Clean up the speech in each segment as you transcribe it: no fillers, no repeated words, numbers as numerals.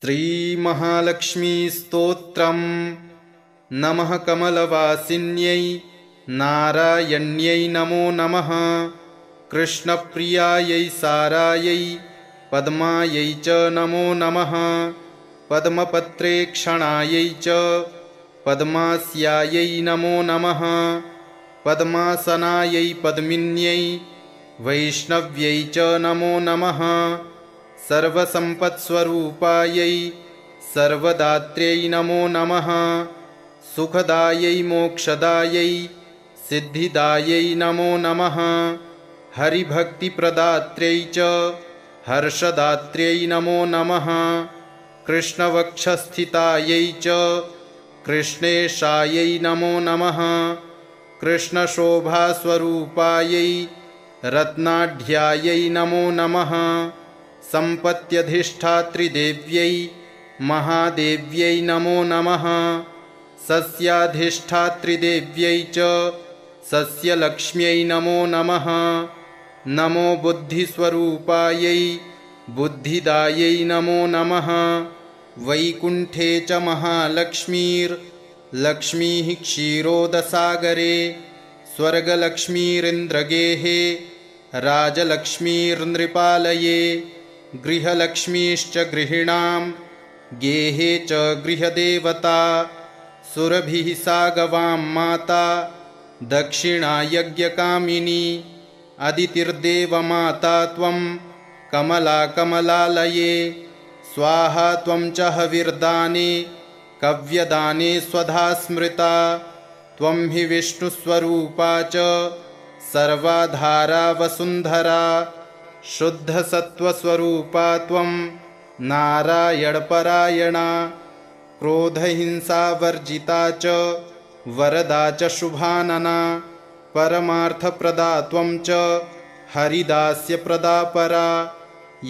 श्रीमहालक्ष्मीस्तोत्रम्। नमः कमलवासिन्यै नारायण्यै नमो नमः। कृष्णप्रियायै सारायै पद्मायै च नमो नमः। पद्मपत्रेक्षणायै च पद्मास्यायै नमो नमः। पद्मासनायै पद्मिन्यै वैष्णव्यै च नमो नमः। सर्वसम्पत्स्वरूपायै सर्वदात्र्यै नमो नमः। सुखदायै मोक्षदायै सिद्धिदायै नमो नमः। हरिभक्तिप्रदात्र्यै च हर्षदात्र्यै नमो नमः। कृष्णवक्षस्थितायै च कृष्णेशायै नमो नमः। कृष्णशोभास्वरूपायै रत्नाढ्यायै नमो नमः। सम्पत्यधिष्ठात्रिदेव्यै महादेव्यै नमो नमः। सस्याधिष्ठात्रिदेव्यै च सस्यलक्ष्म्यै नमो नमः। नमो बुद्धिस्वरूपायै बुद्धिदायै नमो नमः। वैकुण्ठे च महालक्ष्मीर्लक्ष्मीः क्षीरोदसागरे स्वर्गलक्ष्मीरिन्द्रगेहे राजलक्ष्मीर्नृपालये गृहलक्ष्मीश्च गृहिणां गेहे च गृहदेवता सुरभिः सा गवां माता दक्षिणा यज्ञकामिनी अदितिर्देवमाता त्वं कमला कमलालये स्वाहा त्वं च हविर्दाने कव्यदाने स्वधा स्मृता त्वं हि विष्णुस्वरूपा च सर्वाधारा वसुन्धरा शुद्धसत्त्वस्वरूपा त्वं नारायणपरायणा क्रोधहिंसावर्जिता च वरदा च शुभानना परमार्थप्रदा त्वं च हरिदास्यप्रदा परा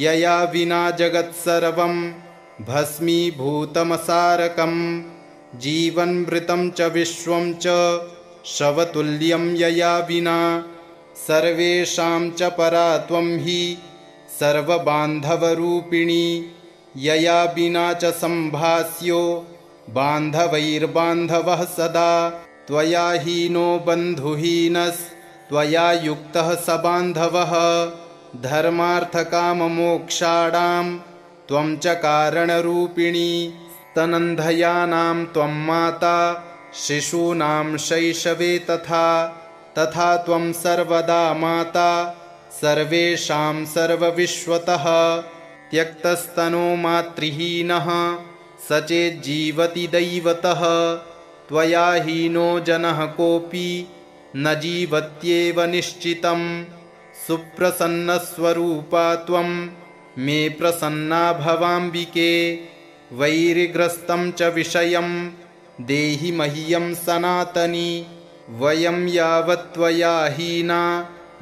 यया विना जगत्सर्वं भस्मीभूतमसारकं जीवन्मृतं च विश्वं च शवतुल्यं यया विना सर्वेषां च परा त्वं हि सर्वबान्धवरूपिणी यया विना च सम्भास्यो बान्धवैर्बान्धवः सदा त्वया हीनो बन्धुहीनस्त्वया युक्तः स बान्धवः धर्मार्थकाममोक्षाणां त्वं च कारणरूपिणी स्तनन्धयानां त्वं माता शिशूनां शैशवे तथा त्वं सर्वदा माता सर्वेषां सर्वविश्वतः त्यक्तस्तनो मातृहीनः स चेज्जीवति दैवतः त्वया हीनो जनः कोऽपि न जीवत्येव निश्चितं सुप्रसन्नस्वरूपा त्वं मे प्रसन्ना भवाम्बिके वैरिग्रस्तं च विषयं देहि मह्यं सनातनी वयं यावत् त्वया हीना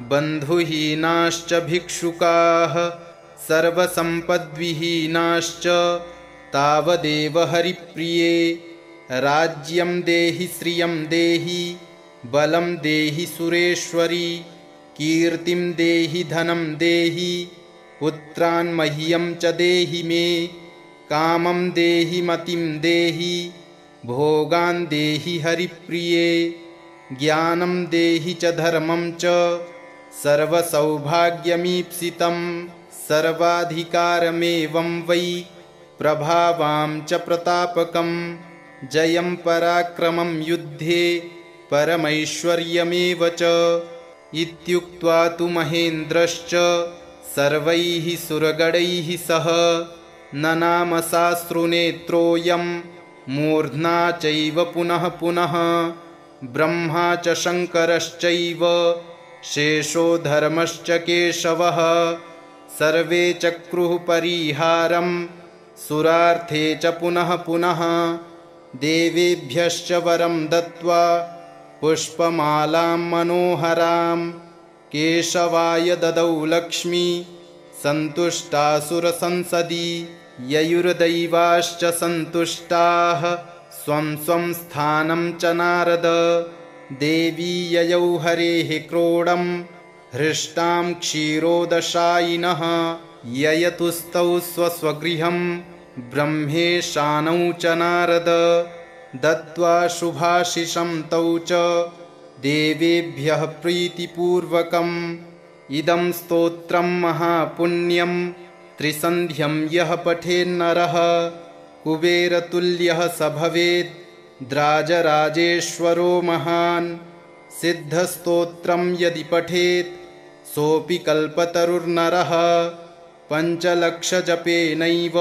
बन्धुहीनाश्च भिक्षुकाः सर्वसम्पद्विहीनाश्च तावदेव हरिप्रिये राज्यं देहि श्रियं देहि बलं देहि सुरेश्वरी कीर्तिं देहि धनं देहि पुत्रान् मह्यं च देहि मे कामं देहि मतिं देहि भोगान् देहि हरिप्रिये ज्ञानं देहि च धर्मं च सर्वसौभाग्यमीप्सितं सर्वाधिकारमेवं वै प्रभावां च प्रतापकं जयं पराक्रमं युद्धे परमैश्वर्यमेव च इत्युक्त्वा तु महेन्द्रश्च सर्वैः सुरगणैः सह ननाम साश्रुनेत्रोऽयं मूर्ध्ना चैव पुनः पुनः ब्रह्मा च शङ्करश्चैव शेषो धर्मश्च केशवः सर्वे चक्रुः परिहारं सुरार्थे च पुनः पुनः देवेभ्यश्च वरं दत्त्वा पुष्पमालां मनोहरां केशवाय ददौ लक्ष्मी सन्तुष्टासुरसंसदि ययुर्दैवाश्च सन्तुष्टाः स्वं स्वं स्थानं च नारद देवी ययौ हरेः क्रोडं हृष्टां क्षीरोदशायिनः ययतुस्तौ स्वस्वगृहं ब्रह्मेशानौ च नारद दत्त्वा शुभाशिषं तौ च देवेभ्यः प्रीतिपूर्वकम् इदं स्तोत्रं महापुण्यं त्रिसन्ध्यं यः पठेन्नरः कुबेरतुल्यः स भवेत् द्राजराजेश्वरो महान् सिद्धस्तोत्रं यदि पठेत् सोऽपि कल्पतरुर्नरः पञ्चलक्षजपेनैव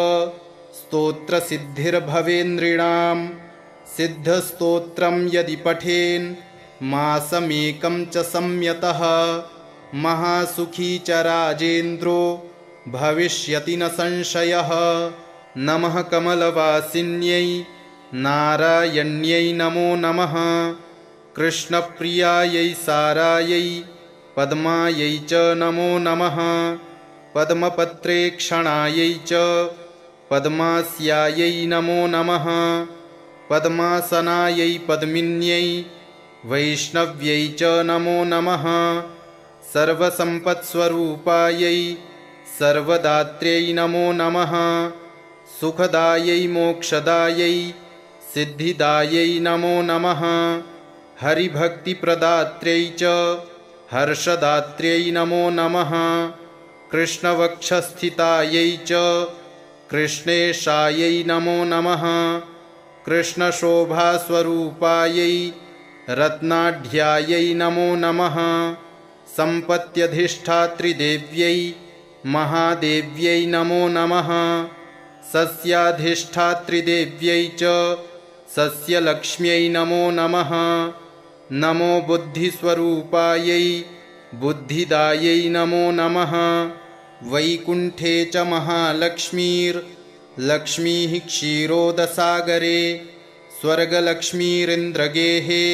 स्तोत्रसिद्धिर्भवेन्नृणां सिद्धस्तोत्रं यदि पठेन् मासमेकं च संयतः महासुखी च राजेन्द्रो भविष्यति न संशयः। नमः कमलवासिन्यै नारायण्यै नमो नमः कृष्णप्रियायै सारायै पद्मायै च नमो नमः पद्मपत्रेक्षणायै च पद्मास्यायै नमो नमः पद्मासनायै पद्मिन्यै वैष्णव्यै च नमो नमः सर्वसम्पत्स्वरूपायै सर्वदात्र्यै नमो नमः सुखदायै मोक्षदायै सिद्धिदायै नमो नमः हरिभक्तिप्रदात्र्यै च हर्षदात्र्यै नमो नमः कृष्णवक्षस्थितायै च कृष्णेशायै नमो नमः कृष्णशोभास्वरूपायै रत्नाढ्यायै नमो नमः सम्पत्यधिष्ठात्रिदेव्यै महादेव्यै नमो नमः सस्याधिष्ठात्रिदेव्यै च सस्यलक्ष्म्यै नमो नमः नमो बुद्धिस्वरूपायै बुद्धिदायै नमो नमः वैकुण्ठे च महालक्ष्मीर्लक्ष्मीः क्षीरोदसागरे स्वर्गलक्ष्मीरिन्द्रगेहे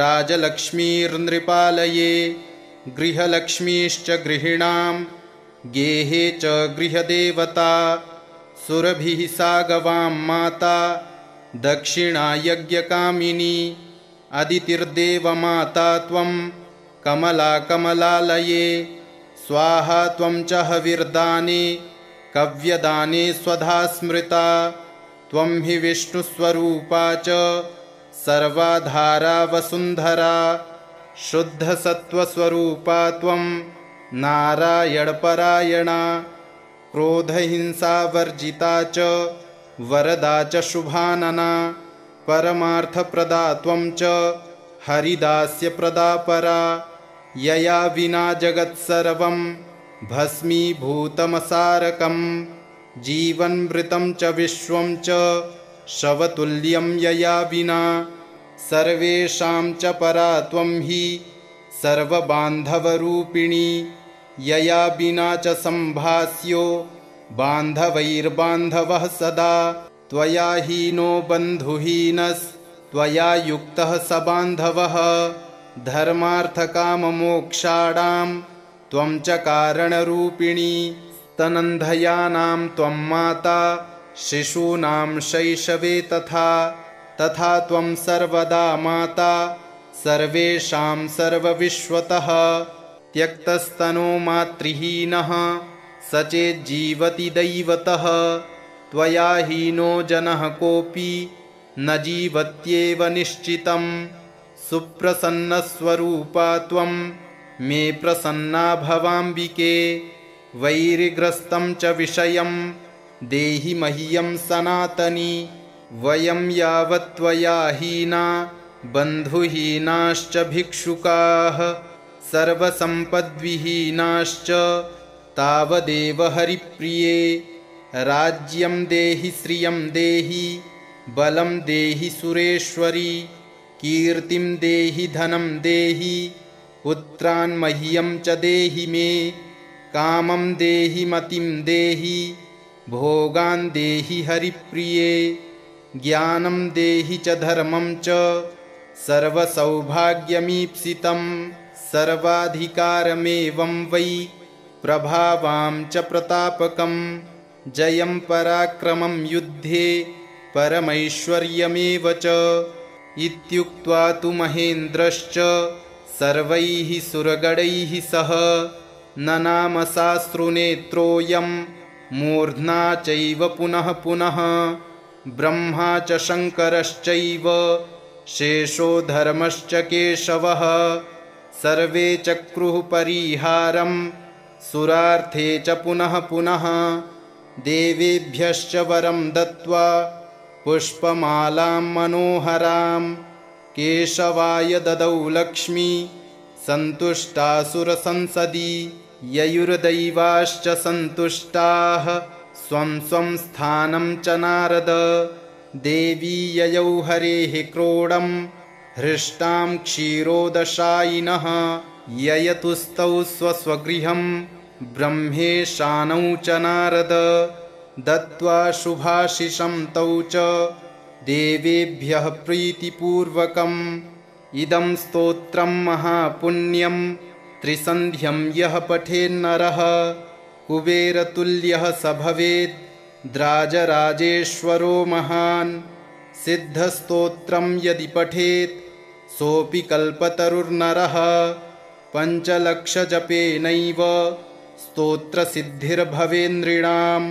राजलक्ष्मीर्नृपालये गृहलक्ष्मीश्च गृहिणां गेहे च गृहदेवता सुरभिः सा गवां माता दक्षिणा यज्ञकामिनी अदितिर्देवमाता त्वं कमला कमलालये स्वाहा त्वं च हविर्दाने कव्यदाने स्वधा स्मृता त्वं हि विष्णुस्वरूपा च सर्वाधारा वसुन्धरा शुद्धसत्त्वस्वरूपा त्वं नारायणपरायणा क्रोधहिंसावर्जिता च वरदा च शुभानना परमार्थप्रदा त्वं च हरिदास्यप्रदा परा यया विना जगत्सर्वं भस्मीभूतमसारकं जीवन्मृतं च विश्वं च शवतुल्यं यया विना सर्वेषां च परा त्वं हि सर्वबान्धवरूपिणी यया विना च सम्भास्यो बान्धवैर्बान्धवः सदा त्वया हीनो बन्धुहीनस्त्वया युक्तः स बान्धवः धर्मार्थकाममोक्षाणां त्वं च कारणरूपिणी स्तनन्धयानां त्वं माता शिशूनां शैशवे तथा त्वं सर्वदा माता सर्वेषां सर्वविश्वतः त्यक्तस्तनो मातृहीनः स चेज्जीवति दैवतः त्वया हीनो जनः कोऽपि न जीवत्येव निश्चितं सुप्रसन्नस्वरूपा त्वं मे प्रसन्ना भवाम्बिके वैरिग्रस्तं च विषयं देहि मह्यं सनातनी वयं यावत् त्वया हीना बन्धुहीनाश्च भिक्षुकाः सर्वसम्पद्विहीनाश्च तावदेव हरिप्रिये राज्यं देहि श्रियं देहि बलं देहि सुरेश्वरी कीर्तिं देहि धनं देहि पुत्रान् मह्यं च देहि मे कामं देहि मतिं देहि भोगान् देहि हरिप्रिये ज्ञानं देहि च धर्मं च सर्वसौभाग्यमीप्सितं सर्वाधिकारमेवं वै प्रभावां च प्रतापकं जयं पराक्रमं युद्धे परमैश्वर्यमेव च इत्युक्त्वा तु महेन्द्रश्च सर्वैः सुरगणैः सह ननाम साश्रुनेत्रोऽयं मूर्ध्ना चैव पुनः पुनः ब्रह्मा च शङ्करश्चैव शेषो धर्मश्च केशवः सर्वे चक्रुः परिहारं सुरार्थे च पुनः पुनः देवेभ्यश्च वरं दत्त्वा पुष्पमालां मनोहरां केशवाय ददौ लक्ष्मी सन्तुष्टासुरसंसदि ययुर्दैवाश्च सन्तुष्टाः स्वं स्वं स्थानं च नारद देवी ययौ हरेः क्रोडं हृष्टां क्षीरोदशायिनः ययतुस्तौ स्वस्वगृहं ब्रह्मेशानौ च नारद दत्त्वा शुभाशिषं तौ च देवेभ्यः प्रीतिपूर्वकम् इदं स्तोत्रं महापुण्यं त्रिसन्ध्यं यः पठेन्नरः कुबेरतुल्यः स भवेत् द्राजराजेश्वरो महान् सिद्धस्तोत्रं यदि पठेत् सोऽपि कल्पतरुर्नरः पञ्चलक्षजपेनैव स्तोत्रसिद्धिर्भवेन्नृणां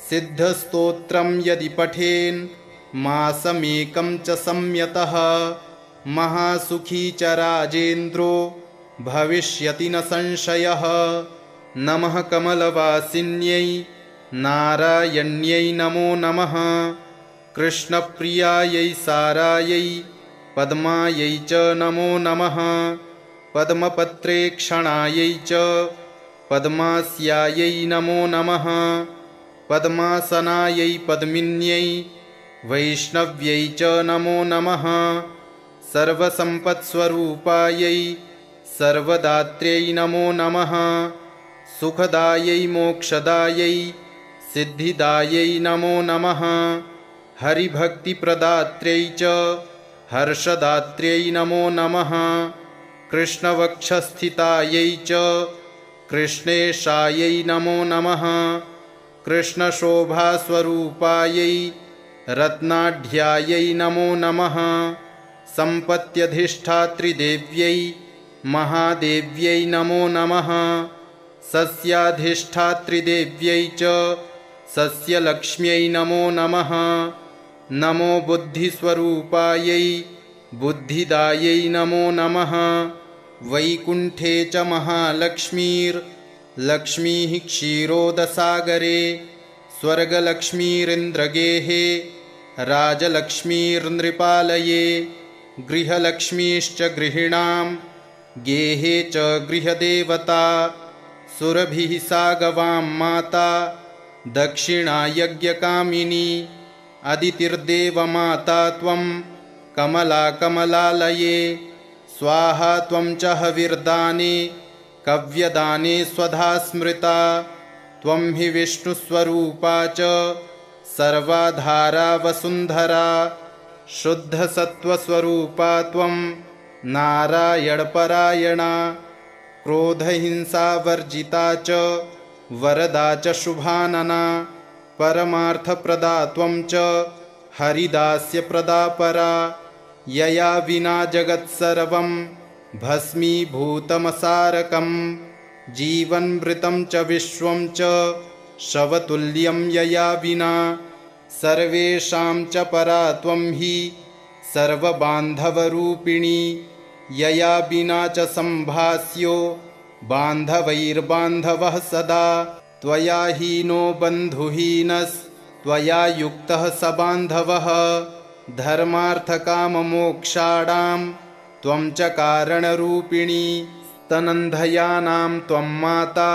सिद्धस्तोत्रं यदि पठेन् मासमेकं च संयतः महासुखी च राजेन्द्रो भविष्यति न संशयः। नमः कमलवासिन्यै नारायण्यै नमो नमः कृष्णप्रियायै सारायै पद्मायै च नमो नमः पद्मपत्रेक्षणायै च पद्मास्यायै नमो नमः पद्मासनायै पद्मिन्यै वैष्णव्यै च नमो नमः सर्वसम्पत्स्वरूपायै सर्वदात्र्यै नमो नमः सुखदायै मोक्षदायै सिद्धिदायै नमो नमः हरिभक्तिप्रदात्र्यै च हर्षदात्र्यै नमो नमः कृष्णवक्षस्थितायै च कृष्णेशायै नमो नमः कृष्णशोभास्वरूपायै रत्नाढ्यायै नमो नमः सम्पत्यधिष्ठात्रिदेव्यै महादेव्यै नमो नमः सस्याधिष्ठात्रिदेव्यै च सस्यलक्ष्म्यै नमो नमः नमो बुद्धिस्वरूपायै बुद्धिदायै नमो नमः वैकुण्ठे च महालक्ष्मीर्लक्ष्मीः क्षीरोदसागरे स्वर्गलक्ष्मीरिन्द्रगेहे राजलक्ष्मीर्नृपालये गृहलक्ष्मीश्च गृहिणां गेहे च गृहदेवता सुरभिः सा गवां माता दक्षिणा यज्ञकामिनी अदितिर्देवमाता त्वं कमला कमलालये स्वाहा त्वं च हविर्दाने कव्यदाने स्वधा स्मृता त्वं हि विष्णुस्वरूपा च सर्वाधारा वसुन्धरा शुद्धसत्त्वस्वरूपा त्वं नारायणपरायणा क्रोधहिंसावर्जिता च वरदा च शुभानना परमार्थप्रदा त्वं च हरिदास्यप्रदा परा यया विना जगत्सर्वं भस्मीभूतमसारकं जीवन्मृतं च विश्वं च शवतुल्यं यया विना सर्वेषां च परा त्वं हि सर्वबान्धवरूपिणी यया विना च सम्भास्यो बान्धवैर्बान्धवः सदा त्वया हीनो बन्धुहीनस्त्वया युक्तः स बान्धवः धर्मार्थकाममोक्षाणां त्वं च कारणरूपिणी स्तनन्धयानां त्वं माता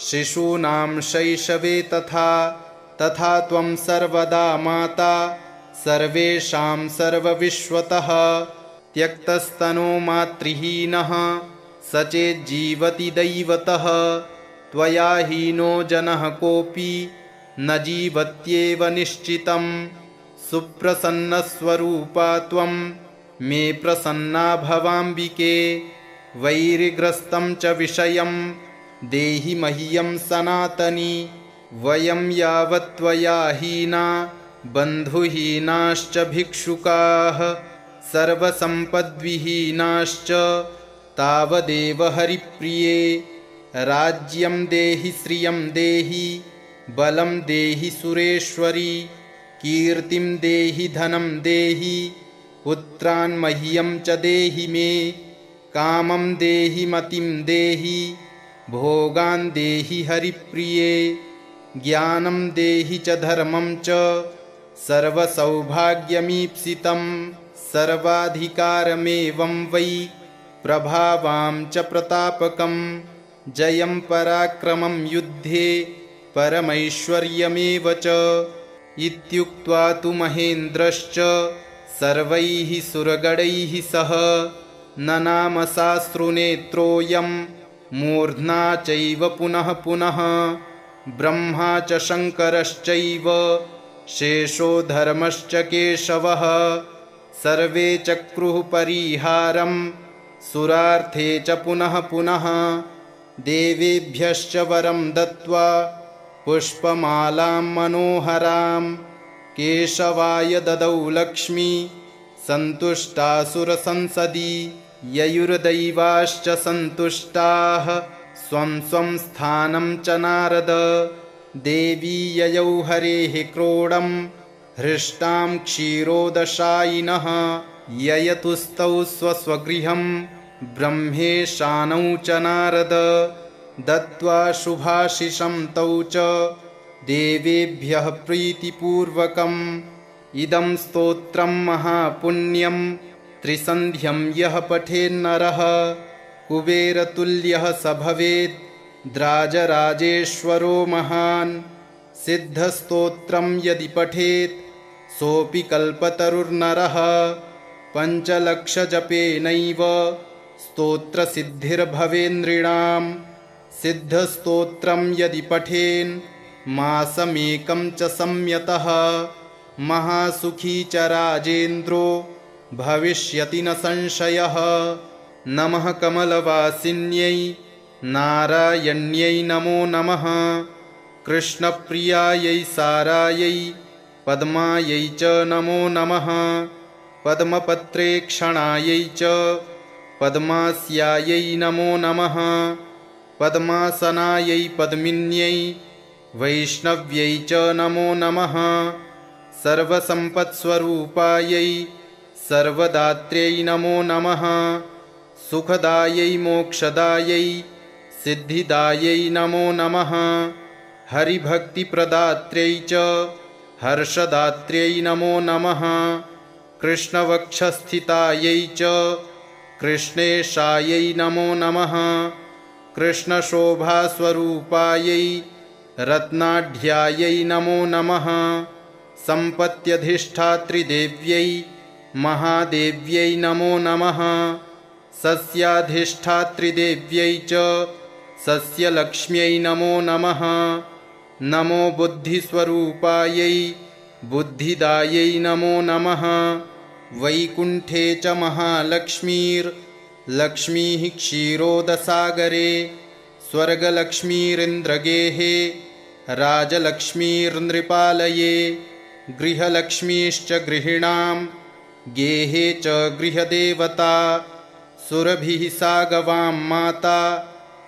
शिशूनां शैशवे तथा त्वं सर्वदा माता सर्वेषां सर्वविश्वतः त्यक्तस्तनो मातृहीनः स चेज्जीवति दैवतः त्वया हीनो जनः कोऽपि न जीवत्येव निश्चितं सुप्रसन्नस्वरूपा त्वं मे प्रसन्ना भवाम्बिके वैरिग्रस्तं च विषयं देहि मह्यं सनातनी वयं यावत् त्वया हीना बन्धुहीनाश्च भिक्षुकाः सर्वसम्पद्विहीनाश्च तावदेव हरिप्रिये राज्यं देहि श्रियं देहि बलं देहि सुरेश्वरी, कीर्तिं देहि धनं देहि, पुत्रान् मह्यं च देहि मे, कामं देहि मतिं देहि, भोगान् देहि हरिप्रिये, ज्ञानं देहि च धर्मं च, सर्वसौभाग्यमीप्सितं, सर्वाधिकारमेवं वै प्रभावां च प्रतापकं, जयं पराक्रमं युद्धे परमैश्वर्यमेव च। इत्युक्त्वा तु महेन्द्रश्च सर्वैः सुरगणैः सह ननाम साश्रुनेत्रोऽयं मूर्ध्ना चैव पुनः पुनः, ब्रह्मा च शङ्करश्चैव शेषो धर्मश्च केशवः, सर्वे चक्रुः परिहारं सुरार्थे च पुनः पुनः, देवेभ्यश्च वरं दत्त्वा पुष्पमालां मनोहरां, केशवाय ददौ लक्ष्मी सन्तुष्टासुरसंसदि, ययुर्दैवाश्च सन्तुष्टाः स्वं स्वं स्थानं च नारद, देवी ययौ हरेः क्रोडं हृष्टां क्षीरोदशायिनः, ययतुस्तौ स्वस्वगृहं ब्रह्मेशानौ च नारद, दत्त्वा शुभाशिषं तौ च देवेभ्यः प्रीतिपूर्वकम्, इदं स्तोत्रं महापुण्यं त्रिसन्ध्यं यः पठेन्नरः, कुबेरतुल्यः स भवेत् द्राजराजेश्वरो महान्, सिद्धस्तोत्रं यदि पठेत् सोऽपि कल्पतरुर्नरः, पञ्चलक्षजपेनैव स्तोत्रसिद्धिर्भवेन्नृणां, सिद्धस्तोत्रं यदि पठेन् मासमेकं च संयतः, महासुखी च राजेन्द्रो भविष्यति न संशयः। नमः कमलवासिन्यै नारायण्यै नमो नमः, कृष्णप्रियायै सारायै पद्मायै च नमो नमः, पद्मपत्रेक्षणायै च पद्मास्यायै नमो नमः, पद्मासनायै पद्मिन्यै वैष्णव्यै च नमो नमः, सर्वसम्पत्स्वरूपायै सर्वदात्र्यै नमो नमः, सुखदायै मोक्षदायै सिद्धिदायै नमो नमः, हरिभक्तिप्रदात्र्यै च हर्षदात्र्यै नमो नमः, कृष्णवक्षस्थितायै च कृष्णेशायै नमो नमः, कृष्णशोभास्वरूपायै रत्नाढ्यायै नमो नमः, सम्पत्यधिष्ठात्रिदेव्यै महादेव्यै नमो नमः, सस्याधिष्ठात्रिदेव्यै च सस्यलक्ष्म्यै नमो नमः, नमो बुद्धिस्वरूपायै बुद्धिदायै नमो नमः, वैकुण्ठे च महालक्ष्मीर्लक्ष्मीः क्षीरोदसागरे, स्वर्गलक्ष्मीरिन्द्रगेहे राजलक्ष्मीर्नृपालये, गृहलक्ष्मीश्च गृहिणां गेहे च गृहदेवता, सुरभिः सा गवां माता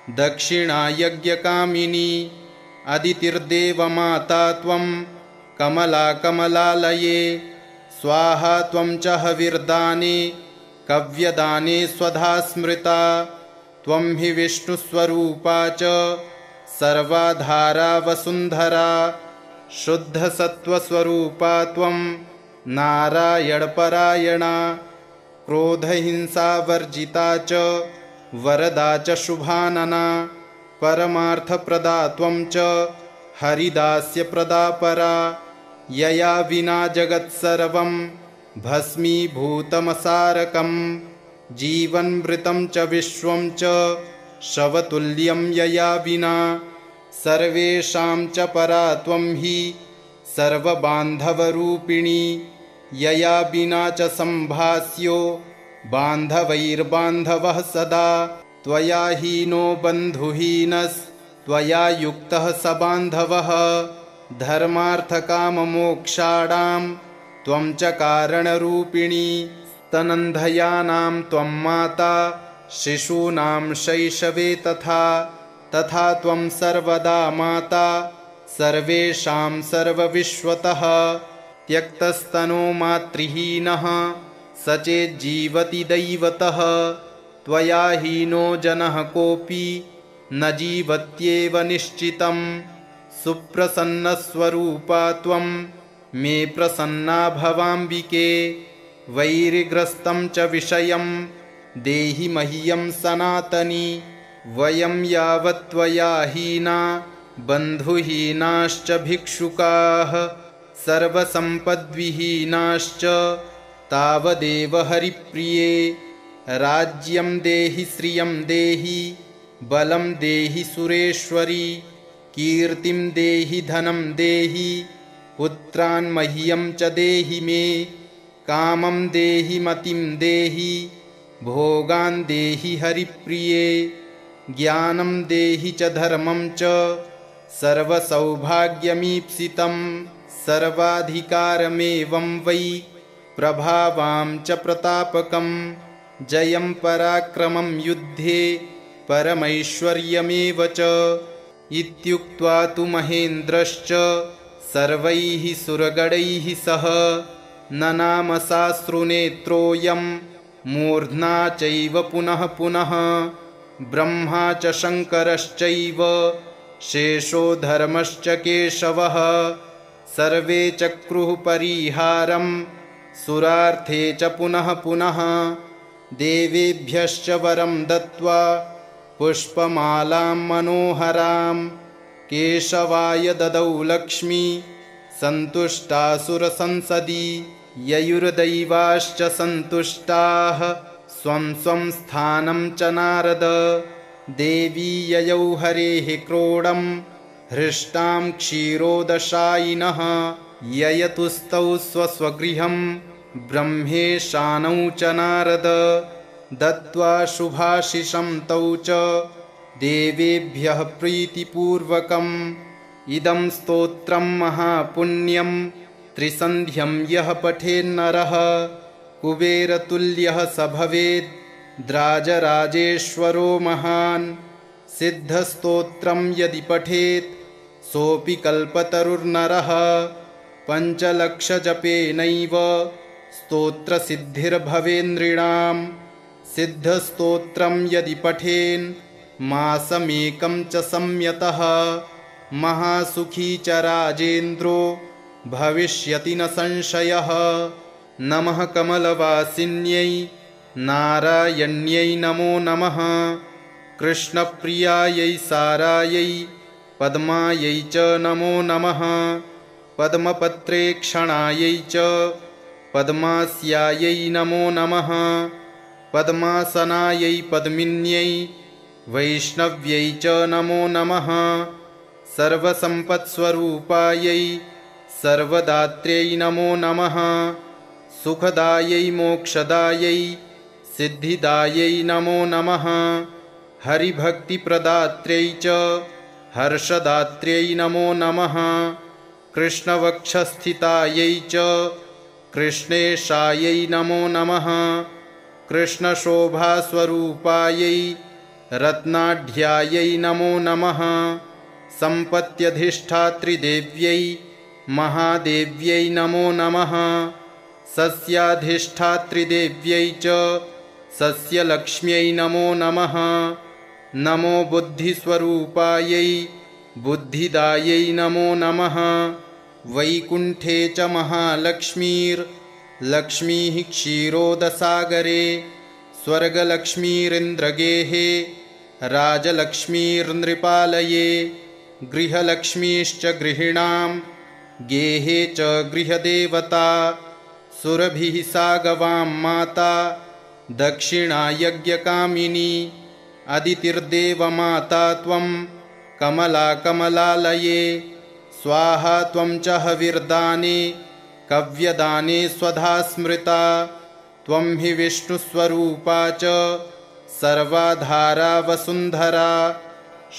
दक्षिणा यज्ञकामिनी, अदितिर्देवमाता त्वं कमला कमलालये, स्वाहा त्वं च हविर्दाने कव्यदाने स्वधा स्मृता, त्वं हि विष्णुस्वरूपा च सर्वाधारा वसुन्धरा, शुद्धसत्त्वस्वरूपा त्वं नारायणपरायणा, क्रोधहिंसावर्जिता च वरदा च शुभानना, परमार्थप्रदा त्वं च हरिदास्यप्रदा परा, यया विना जगत्सर्वं भस्मीभूतमसारकं, जीवन्मृतं च विश्वं च शवतुल्यं यया विना, सर्वेषां च परा त्वं हि सर्वबान्धवरूपिणी, यया विना च सम्भास्यो बान्धवैर्बान्धवः सदा, त्वया हीनो बन्धुहीनस्त्वया युक्तः स बान्धवः, धर्मार्थकाममोक्षाणां त्वं च कारणरूपिणी, स्तनन्धयानां त्वं माता शिशूनां शैशवे तथा त्वं सर्वदा माता सर्वेषां सर्वविश्वतः त्यक्तस्तनो मातृहीनः स चेज्जीवति दैवतः त्वया हीनो जनः कोऽपि न जीवत्येव निश्चितम् सुप्रसन्नस्वरूपा त्वं मे प्रसन्ना भवाम्बिके वैरिग्रस्तं च विषयं देहि मह्यं सनातनी वयं यावत् त्वया हीना बन्धुहीनाश्च भिक्षुकाः सर्वसम्पद्विहीनाश्च तावदेव हरिप्रिये राज्यं देहि श्रियं देहि बलं देहि सुरेश्वरी कीर्तिं देहि धनं देहि पुत्रान् मह्यं च देहि मे कामं देहि मतिं देहि भोगान् देहि हरिप्रिये ज्ञानं देहि च धर्मं च सर्वसौभाग्यमीप्सितं सर्वाधिकारमेवं वै प्रभावां च प्रतापकं जयं पराक्रमं युद्धे परमैश्वर्यमेव च इत्युक्त्वा तु महेन्द्रश्च सर्वैः सुरगणैः सह ननाम साश्रुनेत्रोऽयं मूर्ध्ना चैव पुनः पुनः ब्रह्मा च शङ्करश्चैव शेषो धर्मश्च केशवः सर्वे चक्रुः परिहारं सुरार्थे च पुनः पुनः देवेभ्यश्च वरं दत्त्वा पुष्पमालां मनोहरां केशवाय ददौ लक्ष्मी सन्तुष्टासुरसंसदि ययुर्दैवाश्च सन्तुष्टाः स्वं स्वं स्थानं च नारद देवी ययौ हरेः क्रोडं हृष्टां क्षीरोदशायिनः ययतुस्तौ स्वस्वगृहं ब्रह्मेशानौ च नारद दत्त्वा शुभाशिषं तौ च देवेभ्यः प्रीतिपूर्वकम् इदं स्तोत्रं महापुण्यं त्रिसन्ध्यं यः पठेन्नरः कुबेरतुल्यः स भवेद् द्राजराजेश्वरो महान् सिद्धस्तोत्रं यदि पठेत् सोऽपि कल्पतरुर्नरः पञ्चलक्षजपेनैव स्तोत्रसिद्धिर्भवेन्नृणां सिद्धस्तोत्रं यदि पठेन् मासमेकं च संयतः महासुखी च राजेन्द्रो भविष्यति न संशयः नमः कमलवासिन्यै नारायण्यै नमो नमः कृष्णप्रियायै सारायै पद्मायै च नमो नमः पद्मपत्रेक्षणायै च पद्मास्यायै नमो नमः पद्मासनायै पद्मिन्यै वैष्णव्यै च नमो नमः सर्वसम्पत्स्वरूपायै सर्वदात्र्यै नमो नमः सुखदायै मोक्षदायै सिद्धिदायै नमो नमः हरिभक्तिप्रदात्र्यै च हर्षदात्र्यै नमो नमः कृष्णवक्षस्थितायै च कृष्णेशायै नमो नमः कृष्णशोभास्वरूपायै रत्नाढ्यायै नमो नमः सम्पत्यधिष्ठात्रिदेव्यै महादेव्यै नमो नमः सस्याधिष्ठात्रिदेव्यै च सस्यलक्ष्म्यै नमो नमः नमो बुद्धिस्वरूपायै बुद्धिदायै नमो नमः वैकुण्ठे च महालक्ष्मीर्लक्ष्मीः क्षीरोदसागरे स्वर्गलक्ष्मीरिन्द्रगेहे राजलक्ष्मीर्नृपालये गृहलक्ष्मीश्च गृहिणां गेहे च गृहदेवता सुरभिः सा गवां माता दक्षिणा यज्ञकामिनी अदितिर्देवमाता त्वं कमला कमलालये स्वाहा त्वं च हविर्दाने कव्यदाने स्वधा स्मृता त्वं हि विष्णुस्वरूपा च सर्वाधारा वसुन्धरा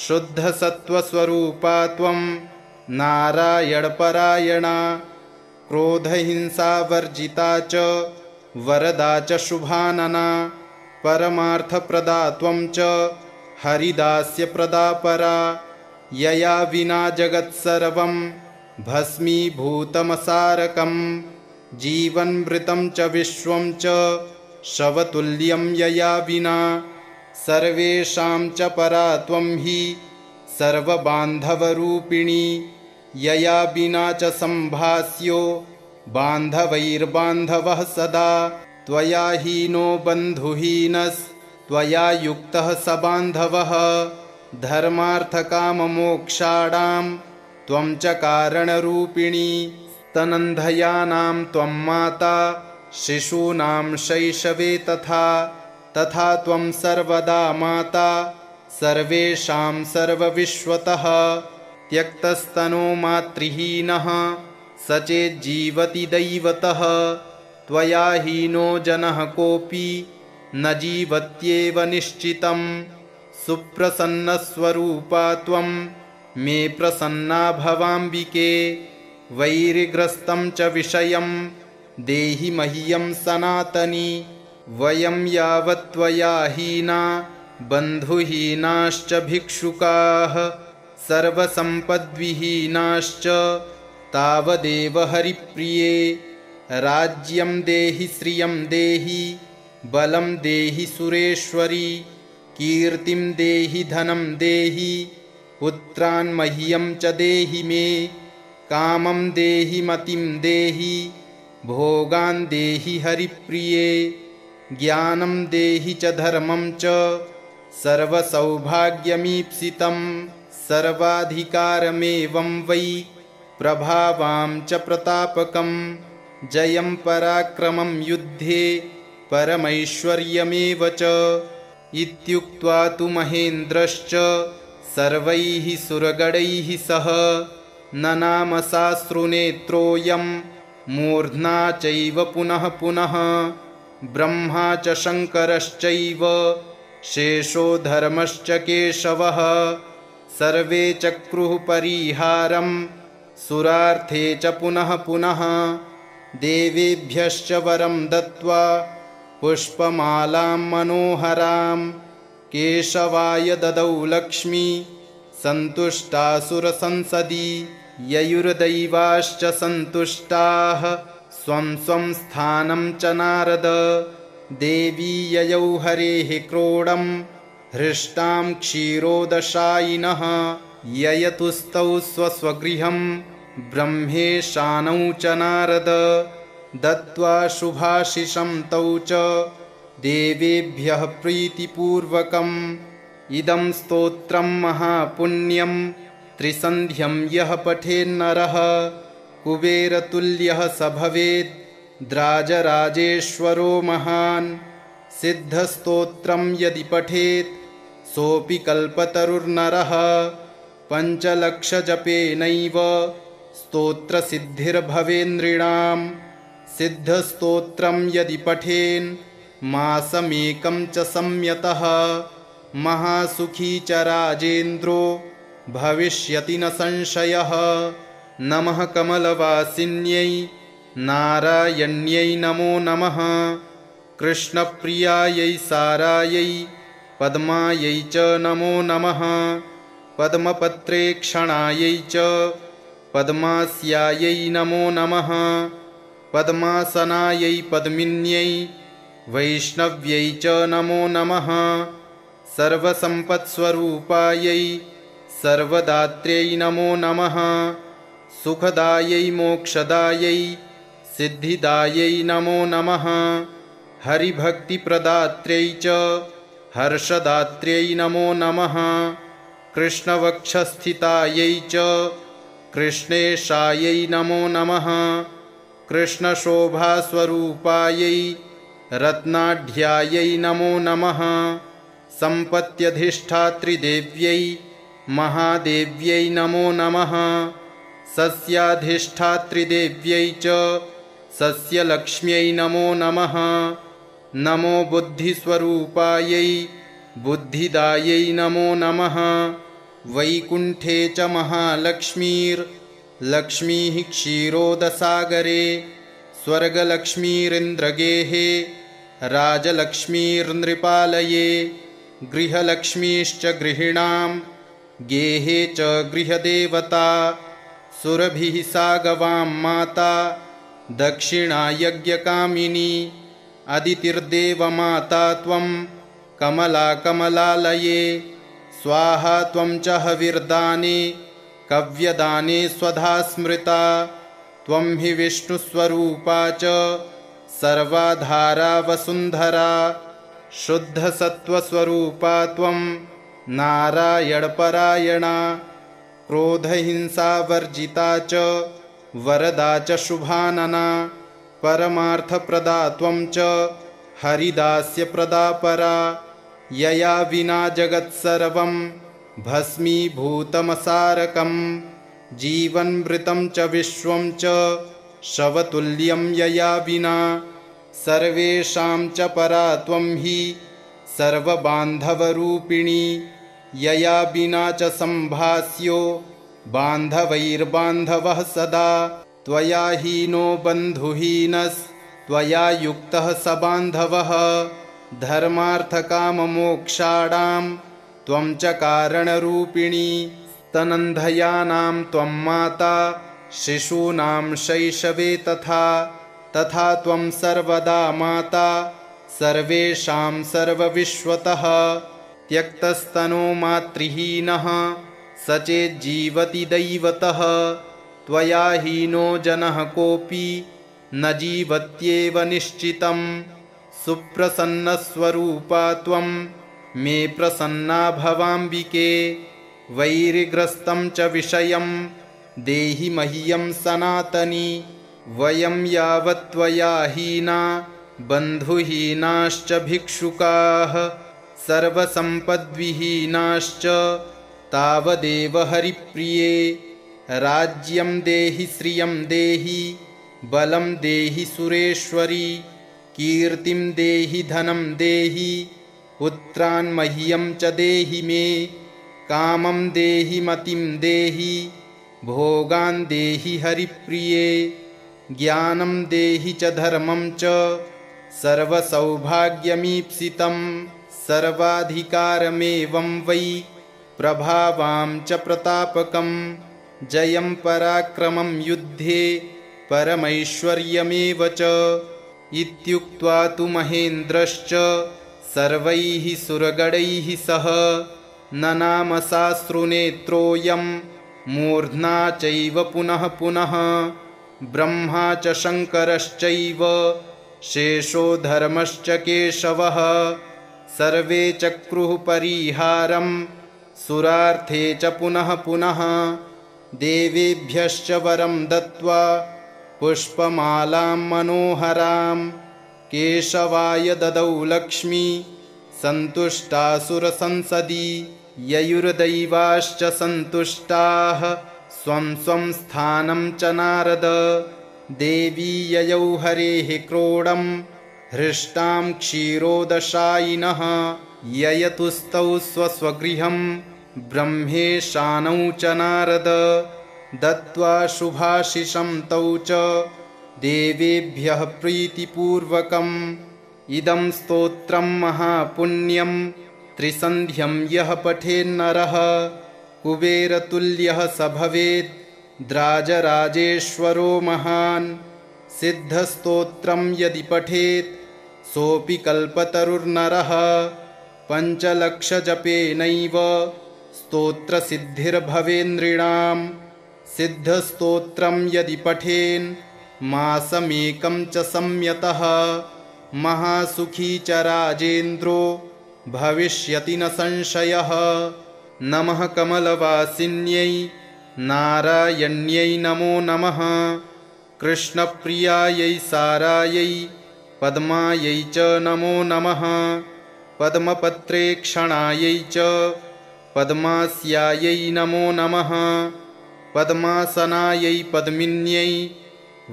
शुद्धसत्त्वस्वरूपा त्वं नारायणपरायणा क्रोधहिंसावर्जिता च वरदा च शुभानना परमार्थप्रदा त्वं च हरिदास्यप्रदा परा यया विना जगत्सर्वं भस्मीभूतमसारकं जीवन्मृतं च विश्वं च शवतुल्यं यया विना सर्वेषां च परा त्वं हि सर्वबान्धवरूपिणी यया विना च सम्भास्यो बान्धवैर्बान्धवः सदा त्वया हीनो बन्धुहीनस्त्वया युक्तः स बान्धवः धर्मार्थकाममोक्षाणां त्वं च कारणरूपिणी स्तनन्धयानां त्वं माता शिशूनां शैशवे तथा त्वं सर्वदा माता सर्वेषां सर्वविश्वतः त्यक्तस्तनो मातृहीनः स चेज्जीवति दैवतः त्वया हीनो जनः कोऽपि न जीवत्येव निश्चितं सुप्रसन्नस्वरूपा त्वं मे प्रसन्ना भवाम्बिके वैरिग्रस्तं च विषयं देहि मह्यं सनातनी वयं यावत् त्वया हीना बन्धुहीनाश्च भिक्षुकाः सर्वसम्पद्विहीनाश्च तावदेव हरिप्रिये राज्यं देहि श्रियं देहि बलं देहि सुरेश्वरी कीर्तिं देहि धनं देहि पुत्रान् मह्यं च देहि मे कामं देहि मतिं देहि भोगान् देहि हरिप्रिये ज्ञानं देहि च धर्मं च सर्वसौभाग्यमीप्सितं सर्वाधिकारमेवं वै प्रभावां च प्रतापकं जयं पराक्रमं युद्धे परमैश्वर्यमेव च इत्युक्त्वा तु महेन्द्रश्च सर्वैः सुरगणैः सह ननाम साश्रुनेत्रोऽयं मूर्ध्ना चैव पुनः पुनः ब्रह्मा च शङ्करश्चैव शेषो धर्मश्च केशवः सर्वे चक्रुः परिहारं सुरार्थे च पुनः पुनः देवेभ्यश्च वरं दत्त्वा पुष्पमालां मनोहरां केशवाय ददौ लक्ष्मी सन्तुष्टासुरसंसदि ययुर्दैवाश्च सन्तुष्टाः स्वं स्वं स्थानं च नारद देवी ययौ हरेः क्रोडं हृष्टां क्षीरोदशायिनः ययतुस्तौ स्वस्वगृहं ब्रह्मेशानौ च नारद दत्त्वा शुभाशिषं तौ च देवेभ्यः प्रीतिपूर्वकम् इदं स्तोत्रं महापुण्यं त्रिसन्ध्यं यः पठेन्नरः कुबेरतुल्यः स भवेत् द्राजराजेश्वरो महान् सिद्धस्तोत्रं यदि पठेत् सोऽपि कल्पतरुर्नरः पञ्चलक्षजपेनैव स्तोत्रसिद्धिर्भवेन्द्रिणां सिद्धस्तोत्रं यदि पठेन् मासमेकं च संयतः महासुखी च राजेन्द्रो भविष्यति न संशयः नमः कमलवासिन्यै नारायण्यै नमो नमः कृष्णप्रियायै सारायै पद्मायै च नमो नमः पद्मपत्रेक्षणायै च पद्मास्यायै नमो नमः पद्मासनायै पद्मिन्यै वैष्णव्यै च नमो नमः सर्वसम्पत्स्वरूपायै सर्वदात्र्यै नमो नमः सुखदायै मोक्षदायै सिद्धिदायै नमो नमः हरिभक्तिप्रदात्र्यै च हर्षदात्र्यै नमो नमः कृष्णवक्षस्थितायै च कृष्णेशायै नमो नमः कृष्णशोभास्वरूपायै रत्नाढ्यायै नमो नमः सम्पत्यधिष्ठात्रिदेव्यै महादेव्यै नमो नमः सस्याधिष्ठात्रिदेव्यै च सस्यलक्ष्म्यै नमो नमः नमो बुद्धिस्वरूपायै बुद्धिदायै नमो नमः वैकुण्ठे च महालक्ष्मीर्लक्ष्मीः क्षीरोदसागरे स्वर्गलक्ष्मीरिन्द्रगेहे राजलक्ष्मीर्नृपालये गृहलक्ष्मीश्च गृहिणां गेहे च गृहदेवता सुरभिः सा गवां माता दक्षिणा यज्ञकामिनी अदितिर्देवमाता त्वं कमला कमलालये स्वाहा त्वं च हविर्दाने कव्यदाने स्वधा स्मृता त्वं हि विष्णुस्वरूपा च सर्वाधारा वसुन्धरा शुद्धसत्त्वस्वरूपा त्वं नारायणपरायणा क्रोधहिंसावर्जिता च वरदा च शुभानना परमार्थप्रदा त्वं च हरिदास्यप्रदा परा यया विना जगत्सर्वं भस्मीभूतमसारकं जीवन्मृतं च विश्वं च शवतुल्यं यया विना सर्वेषां च परा त्वं हि सर्वबान्धवरूपिणी यया विना च सम्भास्यो बान्धवैर्बान्धवः सदा त्वया हीनो बन्धुहीनस्त्वया युक्तः स बान्धवः धर्मार्थकाममोक्षाणां त्वं च कारणरूपिणी स्तनन्धयानां त्वं माता शिशूनां शैशवे तथा त्वं सर्वदा माता सर्वेषां सर्वविश्वतः त्यक्तस्तनो मातृहीनः स चेज्जीवति दैवतः त्वया हीनो जनः कोऽपि न जीवत्येव निश्चितं सुप्रसन्नस्वरूपा त्वं मे प्रसन्ना भवाम्बिके वैरिग्रस्तं च विषयं देहि मह्यं सनातनी वयं यावत् त्वया हीना बन्धुहीनाश्च भिक्षुकाः सर्वसम्पद्विहीनाश्च तावदेव हरिप्रिये राज्यं देहि श्रियं देहि बलं देहि सुरेश्वरी कीर्तिं देहि धनं देहि पुत्रान् मह्यं च देहि मे कामं देहि मतिं देहि भोगान् देहि हरिप्रिये ज्ञानं देहि च धर्मं च सर्वसौभाग्यमीप्सितं सर्वाधिकारमेवं वै प्रभावां च प्रतापकं जयं पराक्रमं युद्धे परमैश्वर्यमेव च इत्युक्त्वा तु महेन्द्रश्च सर्वैः सुरगणैः सह ननाम साश्रुनेत्रोऽयं मूर्ध्ना चैव पुनः पुनः ब्रह्मा च शङ्करश्चैव शेषो धर्मश्च केशवः सर्वे चक्रुः परिहारं सुरार्थे च पुनः पुनः देवेभ्यश्च वरं दत्त्वा पुष्पमालां मनोहरां केशवाय ददौ लक्ष्मी सन्तुष्टासुरसंसदि ययुर्दैवाश्च सन्तुष्टाः स्वं स्वं स्थानं च नारद देवी ययौ हरेः क्रोडं हृष्टां क्षीरोदशायिनः ययतुस्तौ स्वस्वगृहं ब्रह्मेशानौ च नारद दत्त्वा शुभाशिषं तौ च देवेभ्यः प्रीतिपूर्वकम् इदं स्तोत्रं महापुण्यं त्रिसन्ध्यं यः पठेन्नरः कुबेरतुल्यः स भवेत् द्राजराजेश्वरो महान् सिद्धस्तोत्रं यदि पठेत् सोऽपि कल्पतरुर्नरः पञ्चलक्षजपेनैव स्तोत्रसिद्धिर्भवेन्नृणां सिद्धस्तोत्रं यदि पठेन् मासमेकं च संयतः महासुखी च राजेन्द्रो भविष्यति न संशयः नमः कमलवासिन्यै नारायण्यै नमो नमः कृष्णप्रियायै सारायै पद्मायै च नमो नमः पद्मपत्रेक्षणायै च पद्मास्यायै नमो नमः पद्मासनायै पद्मिन्यै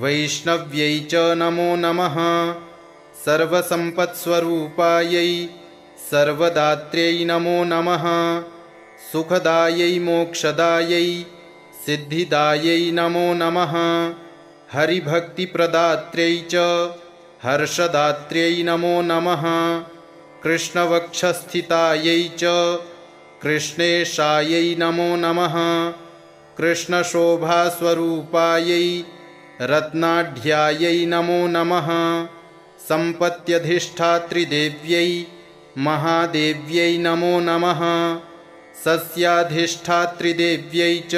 वैष्णव्यै च नमो नमः सर्वसम्पत्स्वरूपायै सर्वदात्र्यै नमो नमः सुखदायै मोक्षदायै सिद्धिदायै नमो नमः हरिभक्तिप्रदात्र्यै च हर्षदात्र्यै नमो नमः कृष्णवक्षस्थितायै च कृष्णेशायै नमो नमः। कृष्णशोभास्वरूपायै रत्नाढ्यायै नमो नमः। सम्पत्यधिष्ठात्रिदेव्यै महादेव्यै नमो नमः। सस्याधिष्ठात्रिदेव्यै च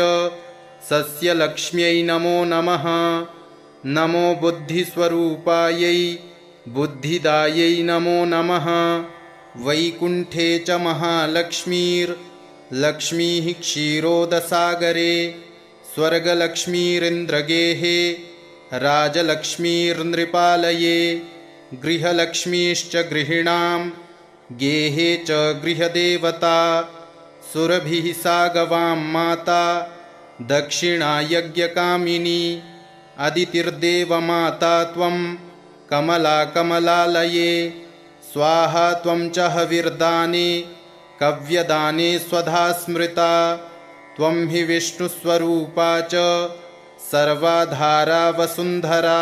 सस्यलक्ष्म्यै नमो नमः। नमो बुद्धिस्वरूपायै बुद्धिदायै नमो नमः। वैकुण्ठे च महालक्ष्मीर्लक्ष्मीः क्षीरोदसागरे स्वर्गलक्ष्मीरिन्द्रगेहे राजलक्ष्मीर्नृपालये गृहलक्ष्मीश्च गृहिणां गेहे च गृहदेवता सुरभिः सा गवां माता दक्षिणा यज्ञकामिनी अदितिर्देवमाता त्वं कमला कमलालये स्वाहा त्वं च हविर्दाने कव्यदाने स्वधा स्मृता त्वं हि विष्णुस्वरूपा च सर्वाधारा वसुन्धरा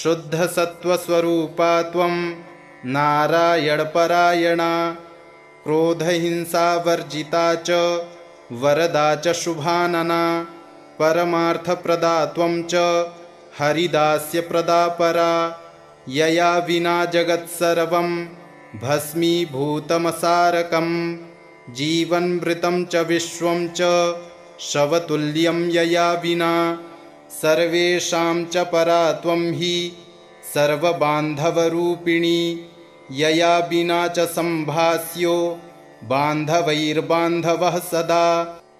शुद्धसत्त्वस्वरूपा त्वं नारायणपरायणा क्रोधहिंसावर्जिता च वरदा च शुभानना परमार्थप्रदा त्वं च हरिदास्यप्रदा परा यया विना जगत्सर्वं भस्मीभूतमसारकं जीवन्मृतं च विश्वं च शवतुल्यं यया विना सर्वेषां च परा त्वं हि सर्वबान्धवरूपिणी यया विना च सम्भास्यो बान्धवैर्बान्धवः सदा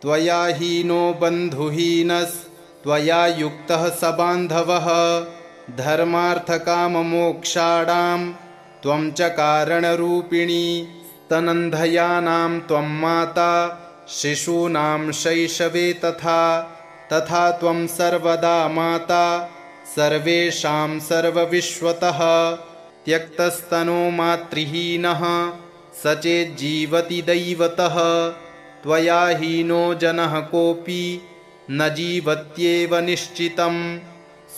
त्वया हीनो बन्धुहीनस्त्वया युक्तः स बान्धवः धर्मार्थकाममोक्षाणां त्वं च कारणरूपिणी स्तनन्धयानां त्वं माता शिशूनां शैशवे तथा त्वं सर्वदा माता सर्वेषां सर्वविश्वतः त्यक्तस्तनो मातृहीनः स चेज्जीवति दैवतः त्वया हीनो जनः कोऽपि न जीवत्येव निश्चितम्